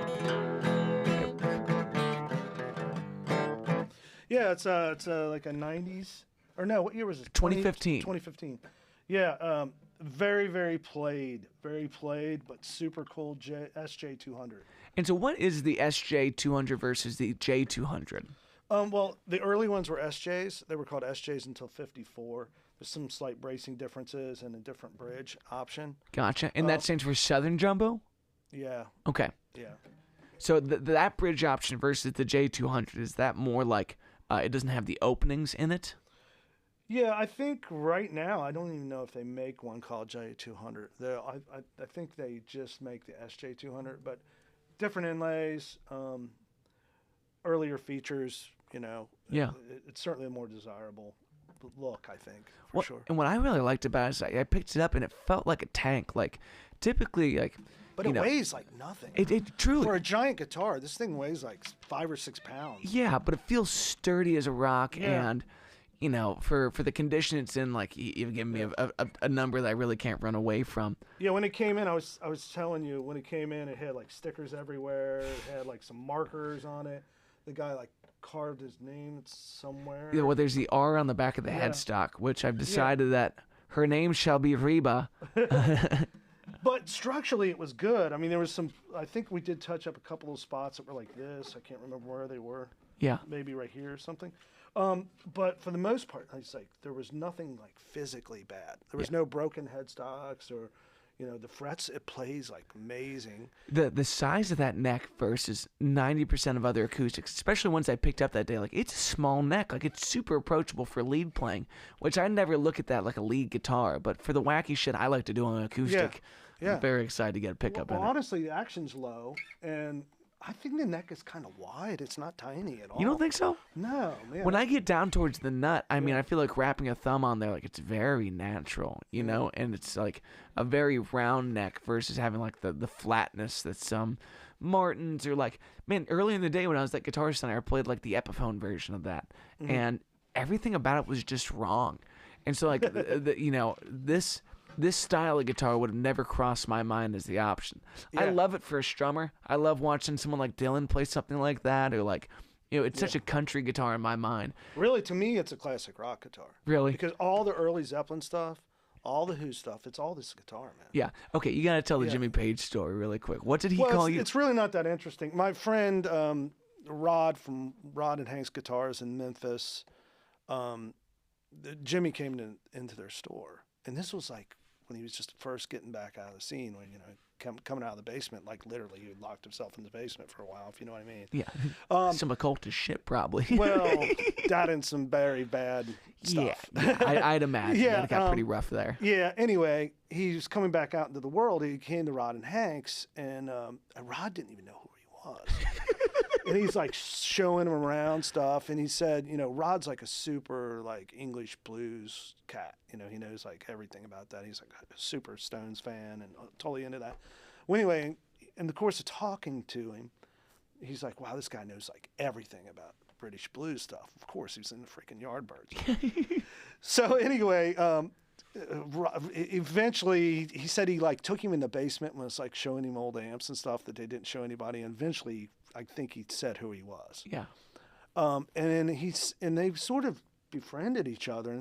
Yeah, it's like a 90s. Or no, what year was it? 2015. 2015. Yeah, very, very played, but super cool SJ200. And so what is the SJ200 versus the J200? Well, the early ones were SJs. They were called SJs until 54. There's some slight bracing differences and a different bridge option. Gotcha. And that stands for Southern Jumbo? Yeah. Okay. Yeah. So that bridge option versus the J200, is that more like it doesn't have the openings in it? Yeah, I think right now I don't even know if they make one called J200. I think they just make the SJ200, but different inlays, earlier features. Yeah. It's certainly a more desirable look. I think for What sure. and what I really liked about it is I picked it up and it felt like a tank. Like typically, like But you it know, weighs like nothing. it truly. For a giant guitar, this thing weighs like 5 or 6 pounds. Yeah, but it feels sturdy as a rock, Yeah. and for the condition it's in, like you've given me a number that I really can't run away from. Yeah, when it came in, I was telling you when it came in, it had like stickers everywhere. It had like some markers on it. The guy like carved his name somewhere. Yeah, well, there's the R on the back of the Yeah. headstock, which I've decided that her name shall be Reba. But structurally, it was good. I mean, there was some. I think we did touch up a couple of spots that were like this. I can't remember where they were. Yeah. Maybe right here or something. But for the most part, it's like there was nothing like physically bad. There was no broken headstocks or, the frets. It plays like amazing. The size of that neck versus 90% of other acoustics, especially ones I picked up that day, like it's a small neck, like it's super approachable for lead playing, which I never look at that like a lead guitar, but for the wacky shit I like to do on an acoustic, Yeah. I'm very excited to get a pickup Well, in it. honestly, the action's low, and I think the neck is kind of wide. It's not tiny at all. You don't think so? No, man. When I get down towards the nut, I mean, I feel like wrapping a thumb on there, like it's very natural, and it's like a very round neck versus having like the flatness that some Martins or like, man, early in the day when I was at Guitar Center, I played like the Epiphone version of that, and everything about it was just wrong. And so like, this style of guitar would have never crossed my mind as the option. I Yeah. love it for a strummer. I love watching someone like Dylan play something like that, or like, it's such a country guitar in my mind. Really, to me, it's a classic rock guitar. Really? Because all the early Zeppelin stuff, all the Who stuff, it's all this guitar, man. Yeah. Okay, you got to tell the Yeah. Jimmy Page story really quick. What did he Well, call it's, you? it's really not that interesting. My friend Rod from Rod and Hank's Guitars in Memphis, Jimmy came into their store, and this was like when he was just first getting back out of the scene, when coming out of the basement, like literally he had locked himself in the basement for a while, if you know what I mean. Yeah. Some occultist shit, probably. Well, that and some very bad stuff. Yeah. I'd imagine Yeah, it got pretty rough there. Yeah. Anyway, he was coming back out into the world. He came to Rod and Hank's, and Rod didn't even know who he was. And he's like showing him around stuff, and he said, Rod's like a super like English blues cat. He knows like everything about that. He's like a super Stones fan and totally into that. Well, anyway, in the course of talking to him, he's like, wow, this guy knows like everything about British blues stuff. Of course, he was in the freaking Yardbirds. So anyway, eventually he said he like took him in the basement and was like showing him old amps and stuff that they didn't show anybody. And eventually, I think he said who he was. Yeah. And then they sort of befriended each other,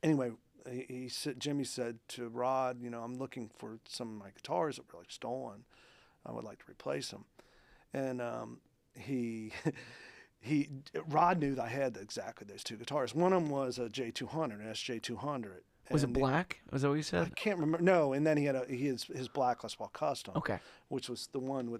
anyway, Jimmy said to Rod, I'm looking for some of my guitars that were like stolen. I would like to replace them. And Rod knew that I had exactly those two guitars. One of them was a J200, an SJ200. Was it black? Was that what you said? I can't remember. No, and then he had his black Les Paul Custom. Okay. Which was the one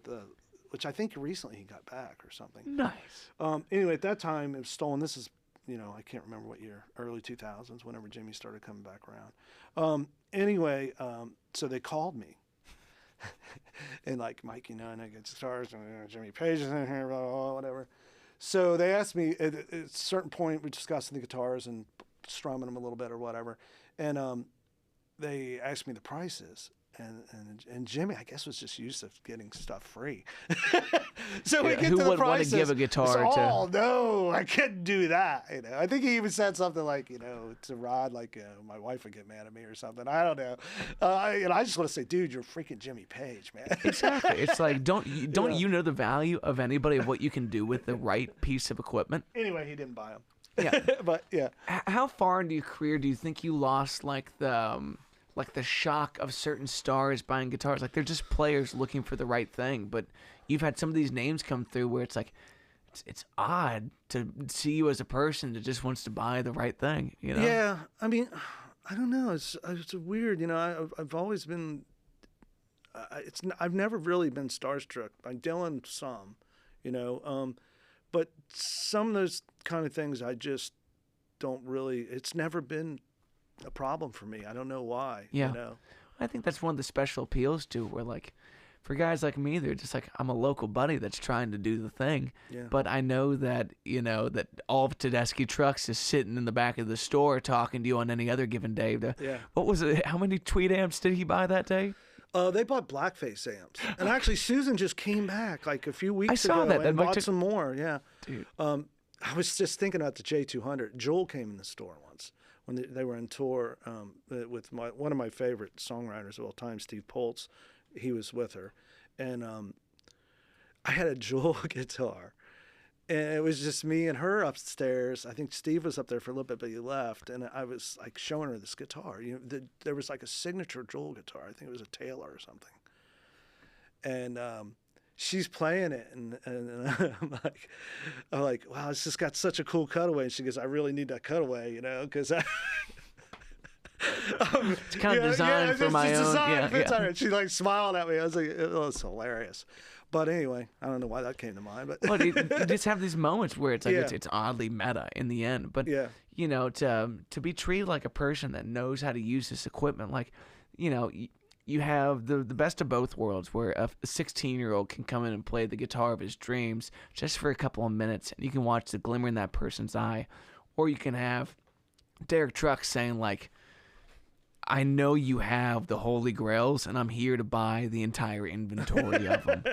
which I think recently he got back or something. Nice. Anyway, at that time it was stolen. This is, I can't remember what year, early 2000s, whenever Jimmy started coming back around. Anyway, so they called me. And like, Mike, and I get guitars, and Jimmy Page is in here, blah, blah, blah, whatever. So they asked me at a certain point, we're discussing the guitars and strumming them a little bit or whatever. And they asked me the prices. And Jimmy, I guess, was just used to getting stuff free. So we get who to the would want to prices. give a guitar to? Oh no, I couldn't do that. I think he even said something like, to Rod, like my wife would get mad at me or something. I don't know. And I just want to say, dude, you're freaking Jimmy Page, man. Exactly. It's like, don't you know the value of anybody of what you can do with the right piece of equipment? Anyway, he didn't buy them. Yeah. But yeah. How far into your career do you think you lost like the shock of certain stars buying guitars? Like they're just players looking for the right thing, but you've had some of these names come through where it's like it's odd to see you as a person that just wants to buy the right thing. Yeah, I mean, I don't know. It's weird. I've always been. I've never really been starstruck by Dylan. Some, But some of those kind of things I just don't really. It's never been a problem for me. I don't know why. Yeah. You know? I think that's one of the special appeals too, where like for guys like me, they're just like, I'm a local buddy that's trying to do the thing. Yeah. But I know that, that all of Tedeschi Trucks is sitting in the back of the store talking to you on any other given day. Yeah. What was it? How many Tweed amps did he buy that day? They bought blackface amps, and actually Susan just came back like a few weeks saw ago that. and bought some more. Yeah, dude. I was just thinking about the J200. Joel came in the store once when they were on tour with one of my favorite songwriters of all time, Steve Poltz. He was with her, and I had a Joel guitar. And it was just me and her upstairs. I think Steve was up there for a little bit, but he left. And I was like showing her this guitar. There was like a signature Joel guitar. I think it was a Taylor or something. And she's playing it, and I'm like, wow, it's just got such a cool cutaway. And she goes, I really need that cutaway, because I. It's kind of designed for my own. Yeah. She like smiled at me. I was like, it was hilarious. But anyway, I don't know why that came to mind. But well, you just have these moments where it's like it's oddly meta in the end. But to be treated like a person that knows how to use this equipment, like you have the best of both worlds, where a 16-year-old can come in and play the guitar of his dreams just for a couple of minutes, and you can watch the glimmer in that person's eye, or you can have Derek Trucks saying like, I know you have the holy grails, and I'm here to buy the entire inventory of them.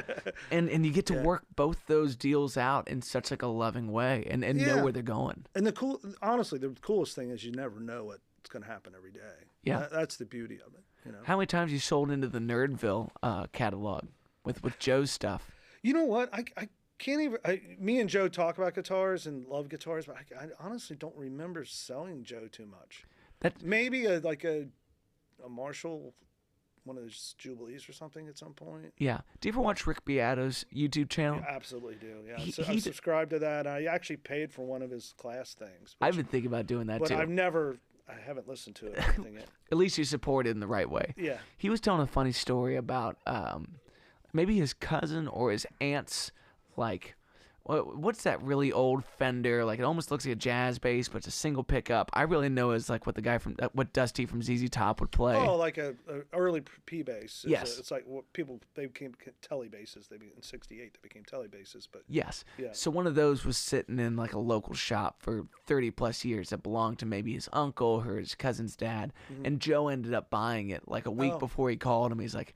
And you get to work both those deals out in such like a loving way, and know where they're going. And honestly, the coolest thing is you never know what's going to happen every day. Yeah, that's the beauty of it. How many times you sold into the Nerdville catalog with Joe's stuff? You know what? I can't even. Me and Joe talk about guitars and love guitars, but I honestly don't remember selling Joe too much. Maybe a Marshall, one of those Jubilees or something at some point. Yeah. Do you ever watch Rick Beato's YouTube channel? Yeah, absolutely do. Yeah. I subscribe to that. I actually paid for one of his class things. I've been thinking about doing that too. But I haven't listened to it or anything yet. At least you support it in the right way. Yeah. He was telling a funny story about maybe his cousin or his aunt's what's that really old Fender? Like, it almost looks like a jazz bass, but it's a single pickup. I really know is like what the guy from what Dusty from ZZ Top would play. Oh, like a early P bass. Yes. It's like what they became telly basses. In '68 they became telly basses, but yes. Yeah. So one of those was sitting in like a local shop for 30 plus years that belonged to maybe his uncle or his cousin's dad, and Joe ended up buying it like a week before he called him. He's like,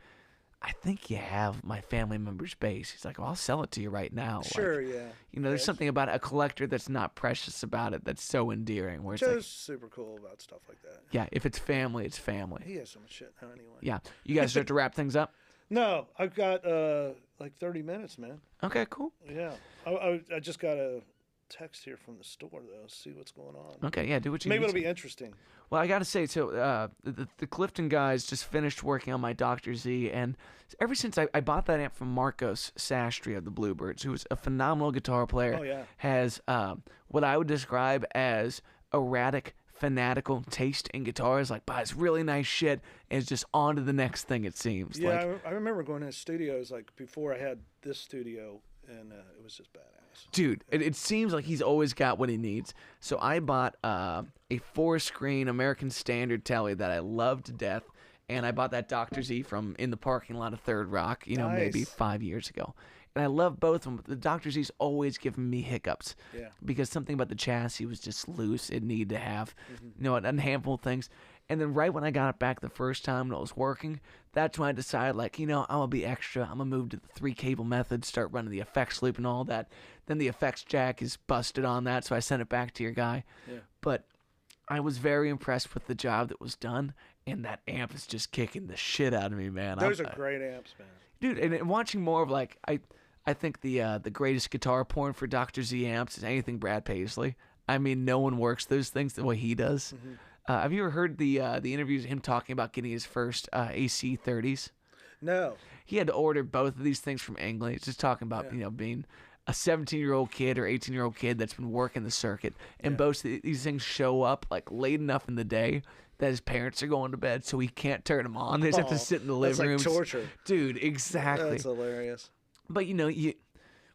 I think you have my family member's bass. He's like, well, I'll sell it to you right now. Sure, There's something about a collector that's not precious about it that's so endearing. Where Joe's super cool about stuff like that. Yeah, if it's family, it's family. He has so much shit now anyway. Yeah. You guys start to wrap things up? No, I've got like 30 minutes, man. Okay, cool. Yeah. I just got a text here from the store, though. See what's going on. Okay, yeah, do what you Maybe need it'll to. be interesting. Well, I got to say, so the Clifton guys just finished working on my Dr. Z, and ever since I bought that amp from Marcos Sastry of the Bluebirds, who's a phenomenal guitar player, has what I would describe as erratic, fanatical taste in guitars, like buys really nice shit and is just on to the next thing, it seems. Yeah, I remember going to his studios like before I had this studio, and it was just badass. Dude, it seems like he's always got what he needs. So I bought a 4-screen American Standard telly that I love to death, and I bought that Dr. Z from in the parking lot of Third Rock, Nice. maybe 5 years ago. And I love both of them, but the Dr. Z's always given me hiccups. Yeah. Because something about the chassis was just loose. It needed to have, a handful of things. And then right when I got it back the first time and it was working, that's when I decided, I'm going to be extra. I'm going to move to the 3-cable method, start running the effects loop and all that. Then the effects jack is busted on that, so I sent it back to your guy. Yeah. But I was very impressed with the job that was done, and that amp is just kicking the shit out of me, man. Those are great amps, man. Dude, and watching more of I think the greatest guitar porn for Dr. Z amps is anything Brad Paisley. I mean, no one works those things the way he does. Have you ever heard the interviews of him talking about getting his first AC 30s? No. He had to order both of these things from England. He's just talking about being a 17-year-old kid or 18-year-old kid that's been working the circuit, and both of these things show up like late enough in the day that his parents are going to bed, so he can't turn them on. They just have to sit in the living room. That's like torture. Dude, exactly. That's hilarious. But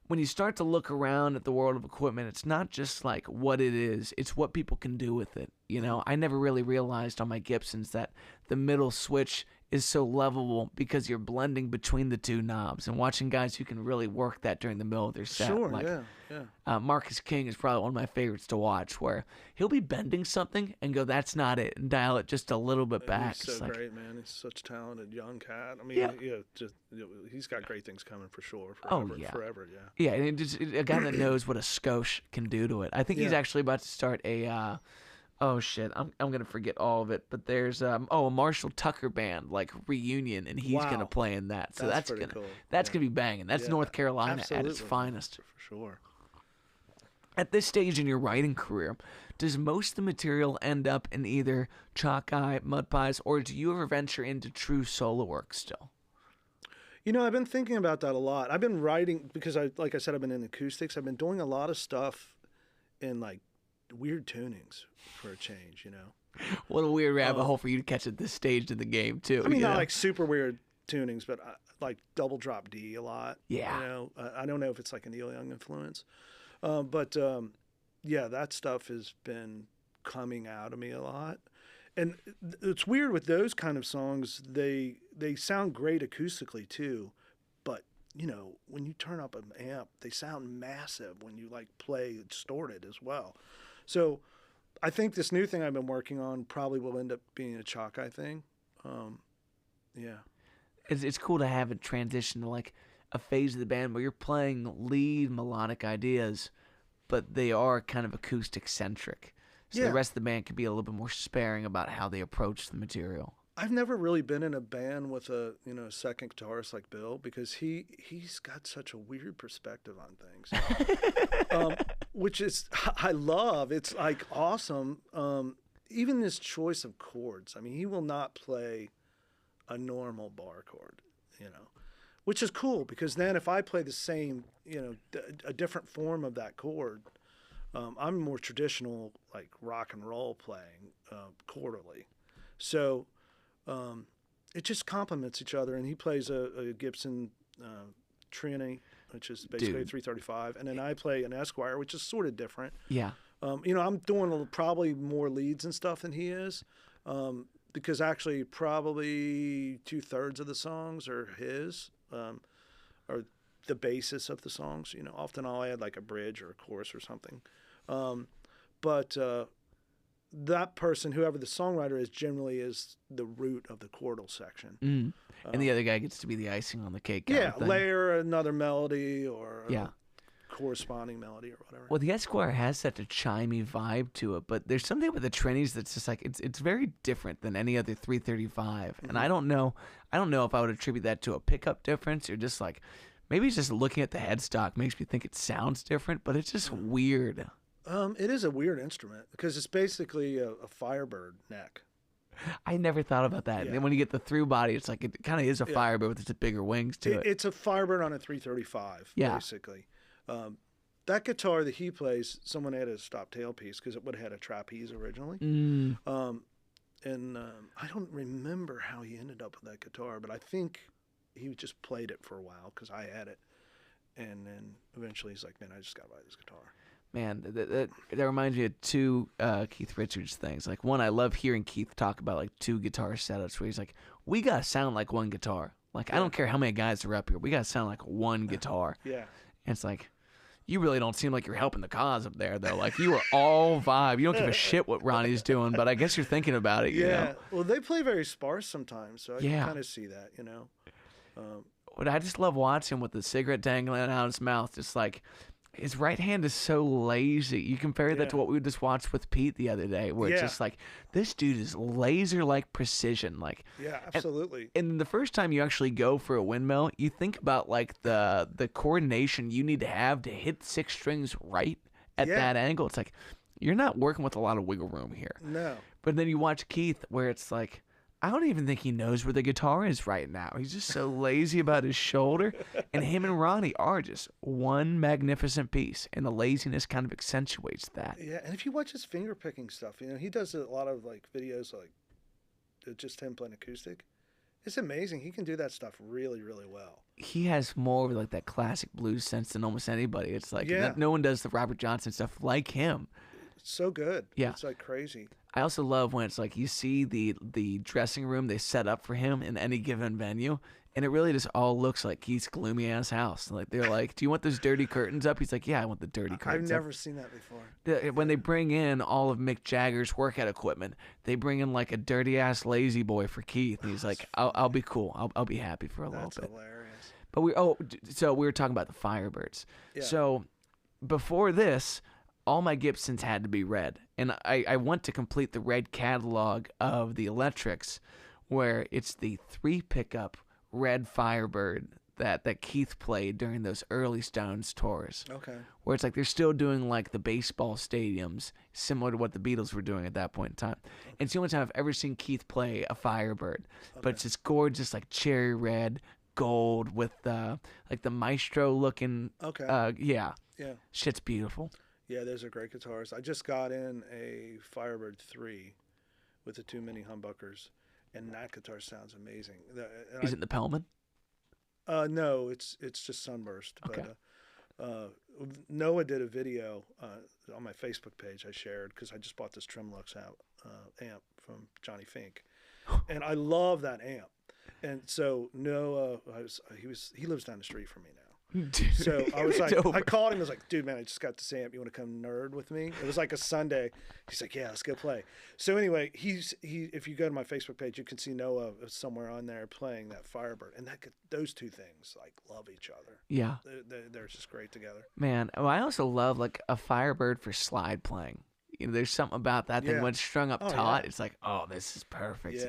when you start to look around at the world of equipment, it's not just like what it is, it's what people can do with it. You know, I never really realized on my Gibsons that the middle switch is so levelable because you're blending between the two knobs, and watching guys who can really work that during the middle of their set. Sure, like, yeah. Marcus King is probably one of my favorites to watch, where he'll be bending something and go, "That's not it," and dial it just a little bit back. He's so great, man. He's such a talented young cat. I mean, he's got great things coming for sure. Forever, yeah. Yeah, and a guy that knows what a skosh can do to it. I think he's actually about to start a. Oh shit, I'm gonna forget all of it. But there's a Marshall Tucker band like reunion, and he's gonna play in that. So that's gonna cool. gonna be banging. That's North Carolina at its finest. For sure. At this stage in your writing career, does most of the material end up in either Chalk Eye, Mud Pies, or do you ever venture into true solo work still? You know, I've been thinking about that a lot. I've been writing because like I said, I've been in acoustics. I've been doing a lot of stuff in like weird tunings for a change, you know. What a weird rabbit hole for you to catch at this stage of the game, too. I mean, not like super weird tunings, but like double drop D a lot. Yeah. You know, I don't know if it's like a Neil Young influence. Yeah, that stuff has been coming out of me a lot. And it's weird with those kind of songs, they sound great acoustically too, but you know, when you turn up an amp, they sound massive when you like play distorted as well. So I think this new thing I've been working on probably will end up being a Chalk Eye thing. Yeah. It's cool to have it transition to like a phase of the band where you're playing lead melodic ideas, but they are kind of acoustic centric. So the rest of the band can be a little bit more sparing about how they approach the material. I've never really been in a band with a second guitarist like Bill, because he's got such a weird perspective on things, which is I love. It's like awesome. Even his choice of chords. I mean, he will not play a normal bar chord, which is cool, because then if I play the same, a different form of that chord, I'm more traditional, like rock and roll playing chordally. So it just complements each other. And he plays a Gibson Trini, which is basically a 335. And then I play an Esquire, which is sort of different. Yeah. I'm doing probably more leads and stuff than he is, because actually probably 2/3 of the songs are his, or the basis of the songs. Often I'll add like a bridge or a chorus or something. But that person, whoever the songwriter is, generally is the root of the chordal section. And the other guy gets to be the icing on the cake. Layer another melody or a corresponding melody or whatever. Well, the Esquire has such a chimey vibe to it, but there's something with the Trinis that's just like it's very different than any other 335. And I don't know if I would attribute that to a pickup difference or just like maybe it's just looking at the headstock makes me think it sounds different, but it's just weird. It is a weird instrument because it's basically a Firebird neck. I never thought about that. And then when you get the through body, it's like it kind of is a Firebird with just bigger wings to it. It's a Firebird on a 335, basically. That guitar that he plays, someone had a stop tailpiece because it would have had a trapeze originally. I don't remember how he ended up with that guitar, but I think he just played it for a while because I had it. And then eventually he's like, man, I just got to buy this guitar. Man, that reminds me of two Keith Richards things. Like, one, I love hearing Keith talk about, like, two guitar setups where he's like, we got to sound like one guitar. Like, I don't care how many guys are up here. We got to sound like one guitar. Yeah. And it's like, you really don't seem like you're helping the cause up there, though. Like, you are all vibe. You don't give a shit what Ronnie's doing, but I guess you're thinking about it, you know? Well, they play very sparse sometimes, so I can kind of see that, But I just love watching him with the cigarette dangling out of his mouth, just like... His right hand is so lazy. You compare that to what we just watched with Pete the other day, where it's just like, this dude is laser-like precision. Like, absolutely. And the first time you actually go for a windmill, you think about like the coordination you need to have to hit 6 strings right at that angle. It's like, you're not working with a lot of wiggle room here. No. But then you watch Keith, where it's like, I don't even think he knows where the guitar is right now. He's just so lazy about his shoulder. And him and Ronnie are just one magnificent piece. And the laziness kind of accentuates that. Yeah, and if you watch his finger picking stuff, he does a lot of like videos like just him playing acoustic. It's amazing. He can do that stuff really, really well. He has more of like that classic blues sense than almost anybody. It's like no one does the Robert Johnson stuff like him. It's so good. Yeah. It's like crazy. I also love when it's like you see the dressing room they set up for him in any given venue, and it really just all looks like Keith's gloomy ass house. Like they're like, "Do you want those dirty curtains up?" He's like, "Yeah, I want the dirty curtains." I've never seen that before. When they bring in all of Mick Jagger's workout equipment, they bring in like a dirty ass lazy boy for Keith, and he's like, "I'll be cool. I'll be happy for a little bit." That's hilarious. But so we were talking about the Firebirds. Yeah. So before this, all my Gibsons had to be red, and I went to complete the red catalog of the Electrics, where it's the 3 pickup red Firebird that Keith played during those early Stones tours. Okay. Where it's like they're still doing like the baseball stadiums, similar to what the Beatles were doing at that point in time. And it's the only time I've ever seen Keith play a Firebird. But it's this gorgeous like cherry red, gold with like the maestro looking. Okay. Yeah. Yeah. Shit's beautiful. Yeah, those are great guitars. I just got in a Firebird 3 with the 2 mini humbuckers, and that guitar sounds amazing. Is it the Pellman? No, it's just Sunburst. Okay. But Noah did a video on my Facebook page I shared because I just bought this Tremolux amp from Johnny Fink, and I love that amp. And so Noah, he lives down the street from me now. So I was like, I called him. I was like, dude, man, I just got this amp. You want to come nerd with me? It was like a Sunday. He's like, yeah, let's go play. So anyway, if you go to my Facebook page, you can see Noah somewhere on there playing that Firebird, and those two things like love each other. Yeah, they're just great together. Man, I also love like a Firebird for slide playing. You know, there's something about that thing when it's strung up taut. Yeah. It's like, oh, this is perfect.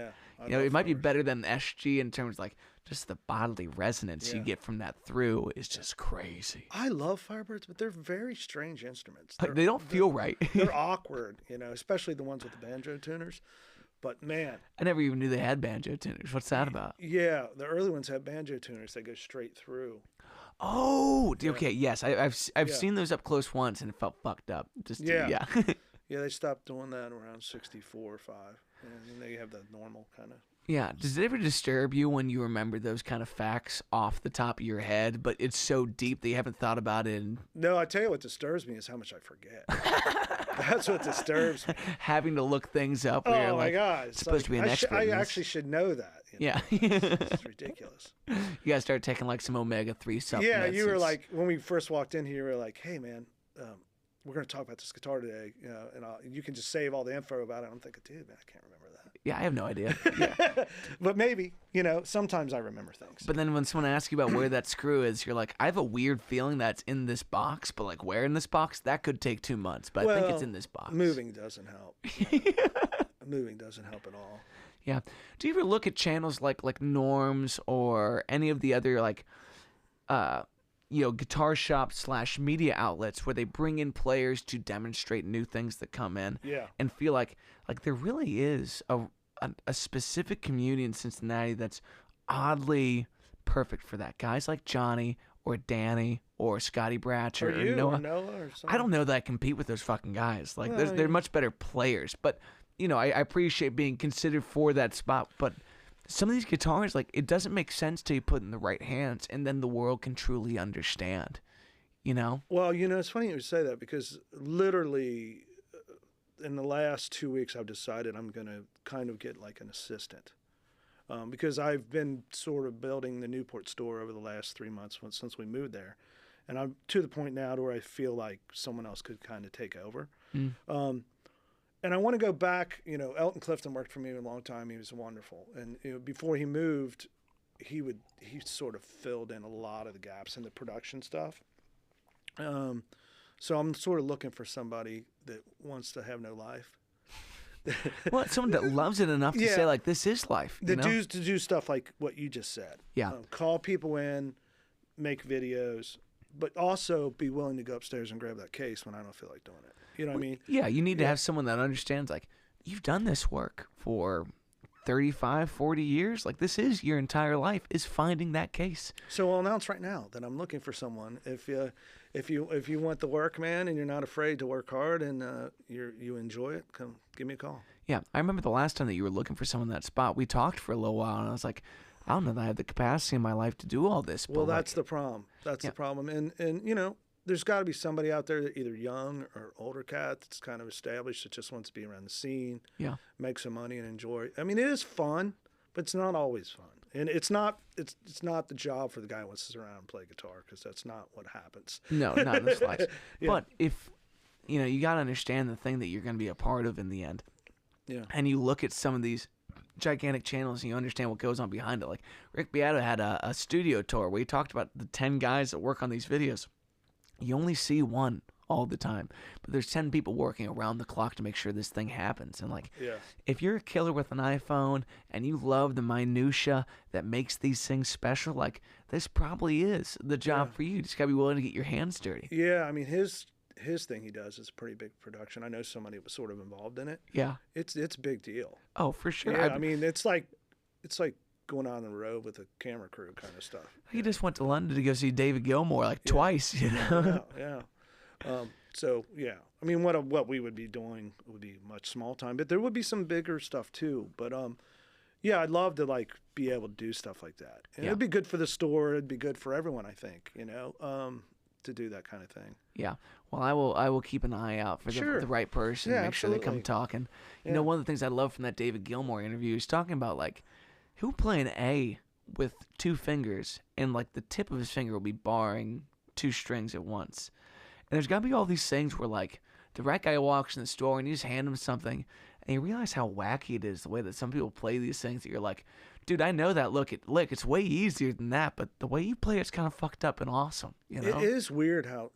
Yeah, it might be better than SG in terms of like just the bodily resonance you get from that through is just crazy. I love Firebirds, but they're very strange instruments. They don't feel right. They're awkward, especially the ones with the banjo tuners. But man, I never even knew they had banjo tuners. What's that about? Yeah, the early ones have banjo tuners that go straight through. Oh, okay, yes, I've seen those up close once and it felt fucked up. Yeah. Yeah, they stopped doing that around 64 or 5, and they have the normal kind of. Yeah. Does it ever disturb you when you remember those kind of facts off the top of your head, but it's so deep that you haven't thought about it? No, I tell you what disturbs me is how much I forget. That's what disturbs me. Having to look things up. Where my God. It's supposed to be an expert. I actually should know that. Yeah. It's ridiculous. You guys start taking like some omega-3 supplements. Yeah, you were like, when we first walked in here, you were like, hey, man, we're going to talk about this guitar today, and you can just save all the info about it. I'm thinking, dude, man, I can't remember that. Yeah, I have no idea. Yeah. But maybe, sometimes I remember things. But then when someone asks you about where that screw is, you're like, I have a weird feeling that's in this box, but like where in this box? That could take 2 months, but I think it's in this box. Moving doesn't help. Moving doesn't help at all. Yeah. Do you ever look at channels like Norms or any of the other like guitar shops / media outlets where they bring in players to demonstrate new things that come in and feel like there really is a specific community in Cincinnati that's oddly perfect for that. Guys like Johnny or Danny or Scotty Bratcher or Noah. Or something. I don't know that I compete with those fucking guys. Like they're much better players, but I appreciate being considered for that spot, but some of these guitars, like, it doesn't make sense till you put in the right hands, and then the world can truly understand, Well, it's funny you say that because literally in the last 2 weeks I've decided I'm going to kind of get like an assistant because I've been sort of building the Newport store over the last 3 months since we moved there. And I'm to the point now to where I feel like someone else could kind of take over. And I want to go back, Elton Clifton worked for me a long time. He was wonderful. And before he moved, he sort of filled in a lot of the gaps in the production stuff. So I'm sort of looking for somebody that wants to have no life. Well, someone that loves it enough to say, like, this is life. To do stuff like what you just said. Yeah. Call people in, make videos, but also be willing to go upstairs and grab that case when I don't feel like doing it. You know what I mean? Yeah, you need to have someone that understands, like, you've done this work for 35, 40 years. Like, this is your entire life, is finding that case. So I'll announce right now that I'm looking for someone. If if you want the work, man, and you're not afraid to work hard and you enjoy it, come give me a call. Yeah, I remember the last time that you were looking for someone in that spot. We talked for a little while, and I was like, I don't know that I have the capacity in my life to do all this. Well, that's the problem. That's the problem. And you know, there's got to be somebody out there, either young or older cat, that's kind of established that just wants to be around the scene, make some money and enjoy. I mean, it is fun, but it's not always fun. And it's not the job for the guy who wants to sit around and play guitar, because that's not what happens. No, not in the slightest. But if, you know, you got to understand the thing that you're going to be a part of in the end. Yeah. And you look at some of these gigantic channels and you understand what goes on behind it. Like Rick Beato had a studio tour where he talked about the 10 guys that work on these videos. You only see one all the time, but there's 10 people working around the clock to make sure this thing happens. And like, if you're a killer with an iPhone and you love the minutia that makes these things special, like this probably is the job for you. You just gotta be willing to get your hands dirty. Yeah, I mean his thing he does is a pretty big production. I know somebody was sort of involved in it. Yeah, it's a big deal. Oh, for sure. Yeah, I mean it's like going on the road with a camera crew kind of stuff. He just went to London to go see David Gilmour like twice, you know. Yeah. So yeah, I mean, what we would be doing would be much small time, but there would be some bigger stuff too. But yeah, I'd love to like be able to do stuff like that. And it'd be good for the store. It'd be good for everyone, I think. You know, to do that kind of thing. Yeah. Well, I will keep an eye out for the right person. Yeah, make sure they come talking. You know, one of the things I love from that David Gilmour interview is talking about like he'll play an A with 2 fingers, and like the tip of his finger will be barring 2 strings at once. And there's got to be all these things where, like, the right guy walks in the store and you just hand him something, and you realize how wacky it is, the way that some people play these things that you're like, dude, I know that lick. It's way easier than that, but the way you play it's kind of fucked up and awesome. You know? It is weird how,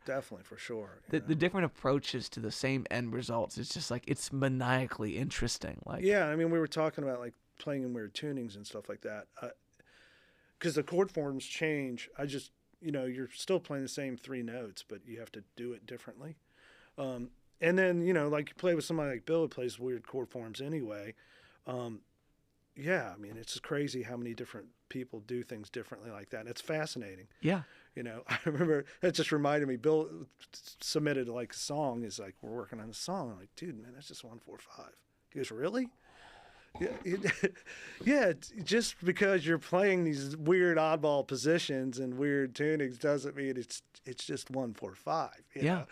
definitely, for sure. The different approaches to the same end results, it's just like, it's maniacally interesting. Like, yeah, I mean, we were talking about, like, playing in weird tunings and stuff like that. Because the chord forms change. You know, you're still playing the same 3 notes, but you have to do it differently. And then, you know, like you play with somebody like Bill who plays weird chord forms anyway. Yeah, I mean, it's just crazy how many different people do things differently like that. And it's fascinating. Yeah. You know, I remember, that just reminded me, Bill submitted like a song, is like, we're working on a song. I'm like, dude, man, that's just 1-4-5. He goes, really? Yeah, just because you're playing these weird oddball positions and weird tunings doesn't mean it's just 1-4-5. You know?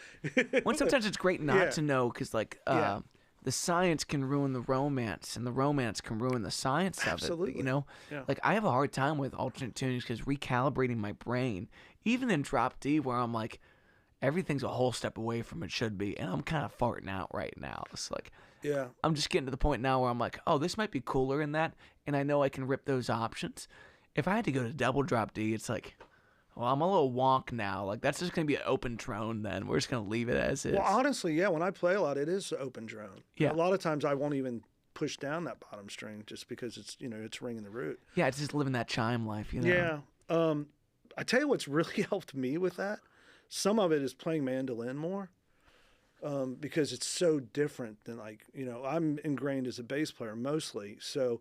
Well, sometimes it's great not to know, because like the science can ruin the romance, and the romance can ruin the science of it. You know, like I have a hard time with alternate tunings because recalibrating my brain, even in drop D, where I'm like, everything's a whole step away from it should be, and I'm kind of farting out right now. It's like. Yeah, I'm just getting to the point now where I'm like, oh, this might be cooler in that, and I know I can rip those options. If I had to go to double drop D, it's like, well, I'm a little wonk now. Like, that's just going to be an open drone then. We're just going to leave it as is. Well, honestly, yeah, when I play a lot, it is open drone. Yeah. A lot of times I won't even push down that bottom string just because it's, you know, it's ringing the root. Yeah, it's just living that chime life, you know? Yeah. I tell you what's really helped me with that. Some of it is playing mandolin more. Because it's so different than, like, you know, I'm ingrained as a bass player mostly. So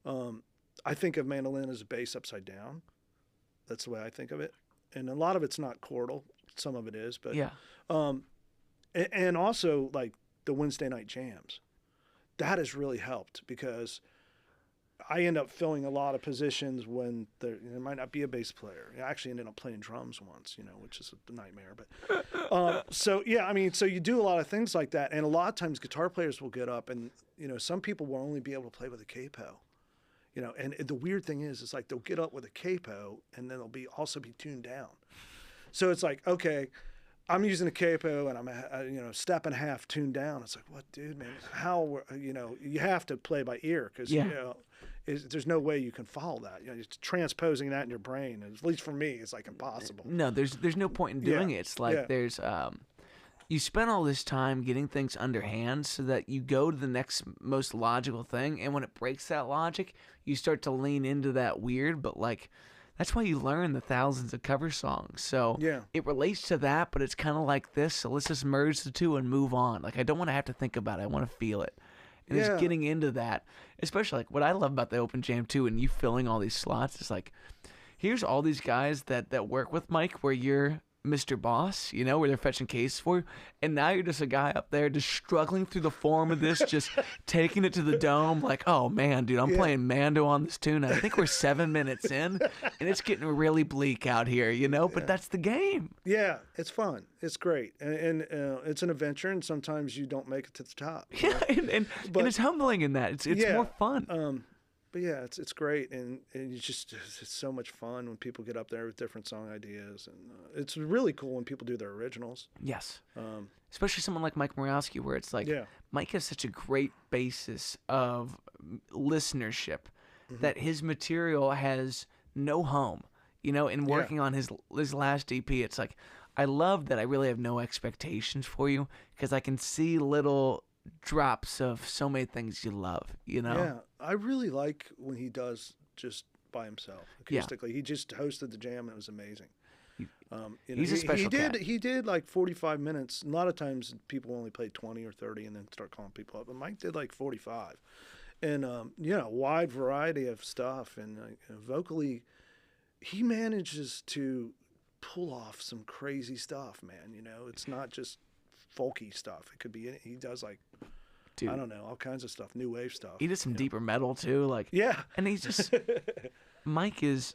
I think of mandolin as a bass upside down. That's the way I think of it. And a lot of it's not chordal. Some of it is. But yeah. And also, like, the Wednesday night jams. That has really helped because I end up filling a lot of positions when there might not be a bass player. I actually ended up playing drums once, you know, which is a nightmare. But so, yeah, I mean, so you do a lot of things like that. And a lot of times guitar players will get up and, you know, some people will only be able to play with a capo, you know. And the weird thing is, it's like they'll get up with a capo and then they'll also be tuned down. So it's like, okay, I'm using a capo and I'm, you know, step and a half tuned down. It's like, what, dude, man? How, you know, you have to play by ear because, you know, there's no way you can follow that. You know, just transposing that in your brain, at least for me, it's like impossible. No, there's no point in doing it. It's like there's you spend all this time getting things underhand so that you go to the next most logical thing, and when it breaks that logic, you start to lean into that weird, but like that's why you learn the thousands of cover songs. So it relates to that, but it's kind of like this. So let's just merge the two and move on. Like I don't want to have to think about it. I want to feel it. And it's getting into that, especially like what I love about the open jam too, and you filling all these slots. It's like, here's all these guys that work with Mike, where you're Mr. Boss, you know, where they're fetching cases for you, and now you're just a guy up there just struggling through the form of this, just taking it to the dome, like, oh man, dude, I'm playing Mando on this tune. I think we're 7 minutes in, and it's getting really bleak out here, you know. But that's the game. Yeah, it's fun. It's great, and it's an adventure. And sometimes you don't make it to the top. Yeah, and it's humbling in that. It's more fun. But yeah, it's great, and it's so much fun when people get up there with different song ideas, and it's really cool when people do their originals. Yes, especially someone like Mike Morawski, where it's like Mike has such a great basis of listenership that his material has no home. You know, in working on his last EP, it's like I love that I really have no expectations for you because I can see little drops of so many things you love, you know? Yeah, I really like when he does just by himself, acoustically. Yeah. He just hosted the jam, and it was amazing. He's a special cat. He did like 45 minutes. A lot of times people only play 20 or 30 and then start calling people up. But Mike did like 45. And, wide variety of stuff. And vocally, he manages to pull off some crazy stuff, man. You know, it's not just folky stuff. It could be, he does like, dude, I don't know, all kinds of stuff, new wave stuff. He does some deeper metal too, like and he's just Mike is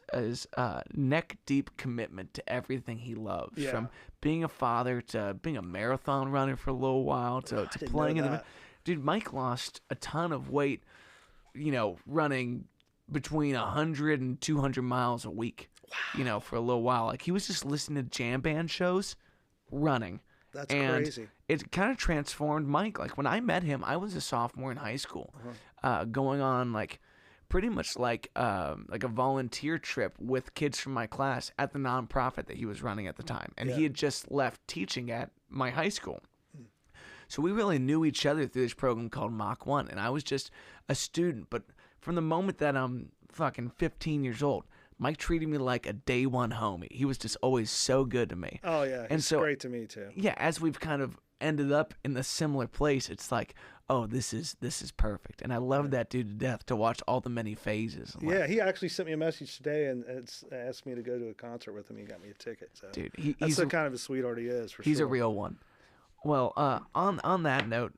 neck deep commitment to everything he loves, from being a father to being a marathon runner for a little while to playing in the. Dude, Mike lost a ton of weight, you know, running between 100 and 200 miles a week. Wow. You know, for a little while, like he was just listening to jam band shows, running. That's crazy. It kind of transformed Mike. Like when I met him, I was a sophomore in high school, going on like pretty much like a volunteer trip with kids from my class at the nonprofit that he was running at the time, and he had just left teaching at my high school. So we really knew each other through this program called Mach 1, and I was just a student. But from the moment that I'm fucking 15 years old, Mike treated me like a day one homie. He was just always so good to me. Oh, yeah. He's great to me, too. Yeah, as we've kind of ended up in a similar place, it's like, oh, this is perfect. And I love that dude to death, to watch all the many phases. Yeah, he actually sent me a message today and asked me to go to a concert with him. He got me a ticket. So dude, that's the kind of a sweetheart he is, for sure. He's a real one. Well, on that note,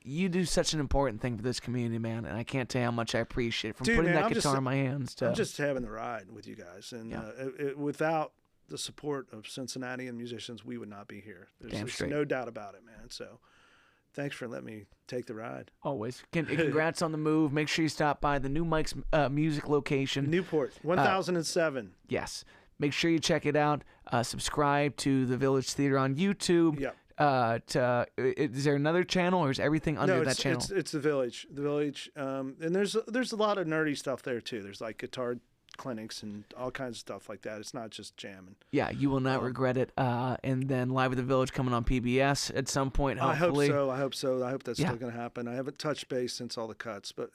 you do such an important thing for this community, man, and I can't tell you how much I appreciate it. From putting that guitar in my hands to... I'm just having the ride with you guys. And without the support of Cincinnati and musicians, we would not be here. There's no doubt about it, man. So thanks for letting me take the ride. Always. Congrats on the move. Make sure you stop by the new Mike's music location. Newport, 1007. Yes. Make sure you check it out. Subscribe to the Village Theater on YouTube. Yep. Is there another channel, or is everything under that channel? It's the Village. The Village. And there's a lot of nerdy stuff there too. There's like guitar clinics and all kinds of stuff like that. It's not just jamming. Yeah, you will not regret it. And then Live at the Village coming on PBS at some point, hopefully. I hope so. I hope that's still going to happen. I haven't touched base since all the cuts, but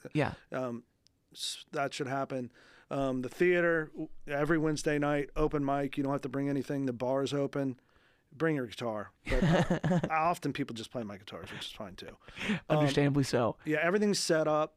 that should happen. The theater every Wednesday night, open mic. You don't have to bring anything. The bar is open. Bring your guitar. But often people just play my guitars, which is fine too. Understandably so. Yeah, everything's set up.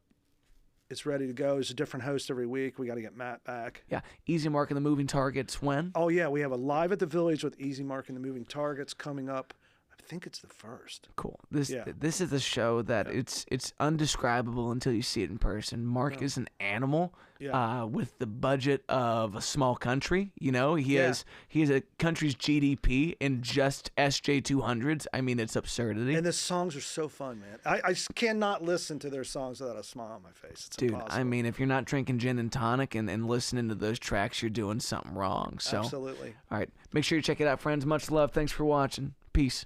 It's ready to go. There's a different host every week. We got to get Matt back. Yeah. Easy Mark and the Moving Targets when? Oh, yeah. We have a Live at the Village with Easy Mark and the Moving Targets coming up. I think it's the 1st. Cool. This is a show that it's undescribable until you see it in person. Mark is an animal with the budget of a small country. You know, he has a country's GDP in just SJ200s. I mean, it's absurdity. And the songs are so fun, man. I cannot listen to their songs without a smile on my face. It's impossible. I mean, if you're not drinking gin and tonic and listening to those tracks, you're doing something wrong. So, absolutely. All right. Make sure you check it out, friends. Much love. Thanks for watching. Peace.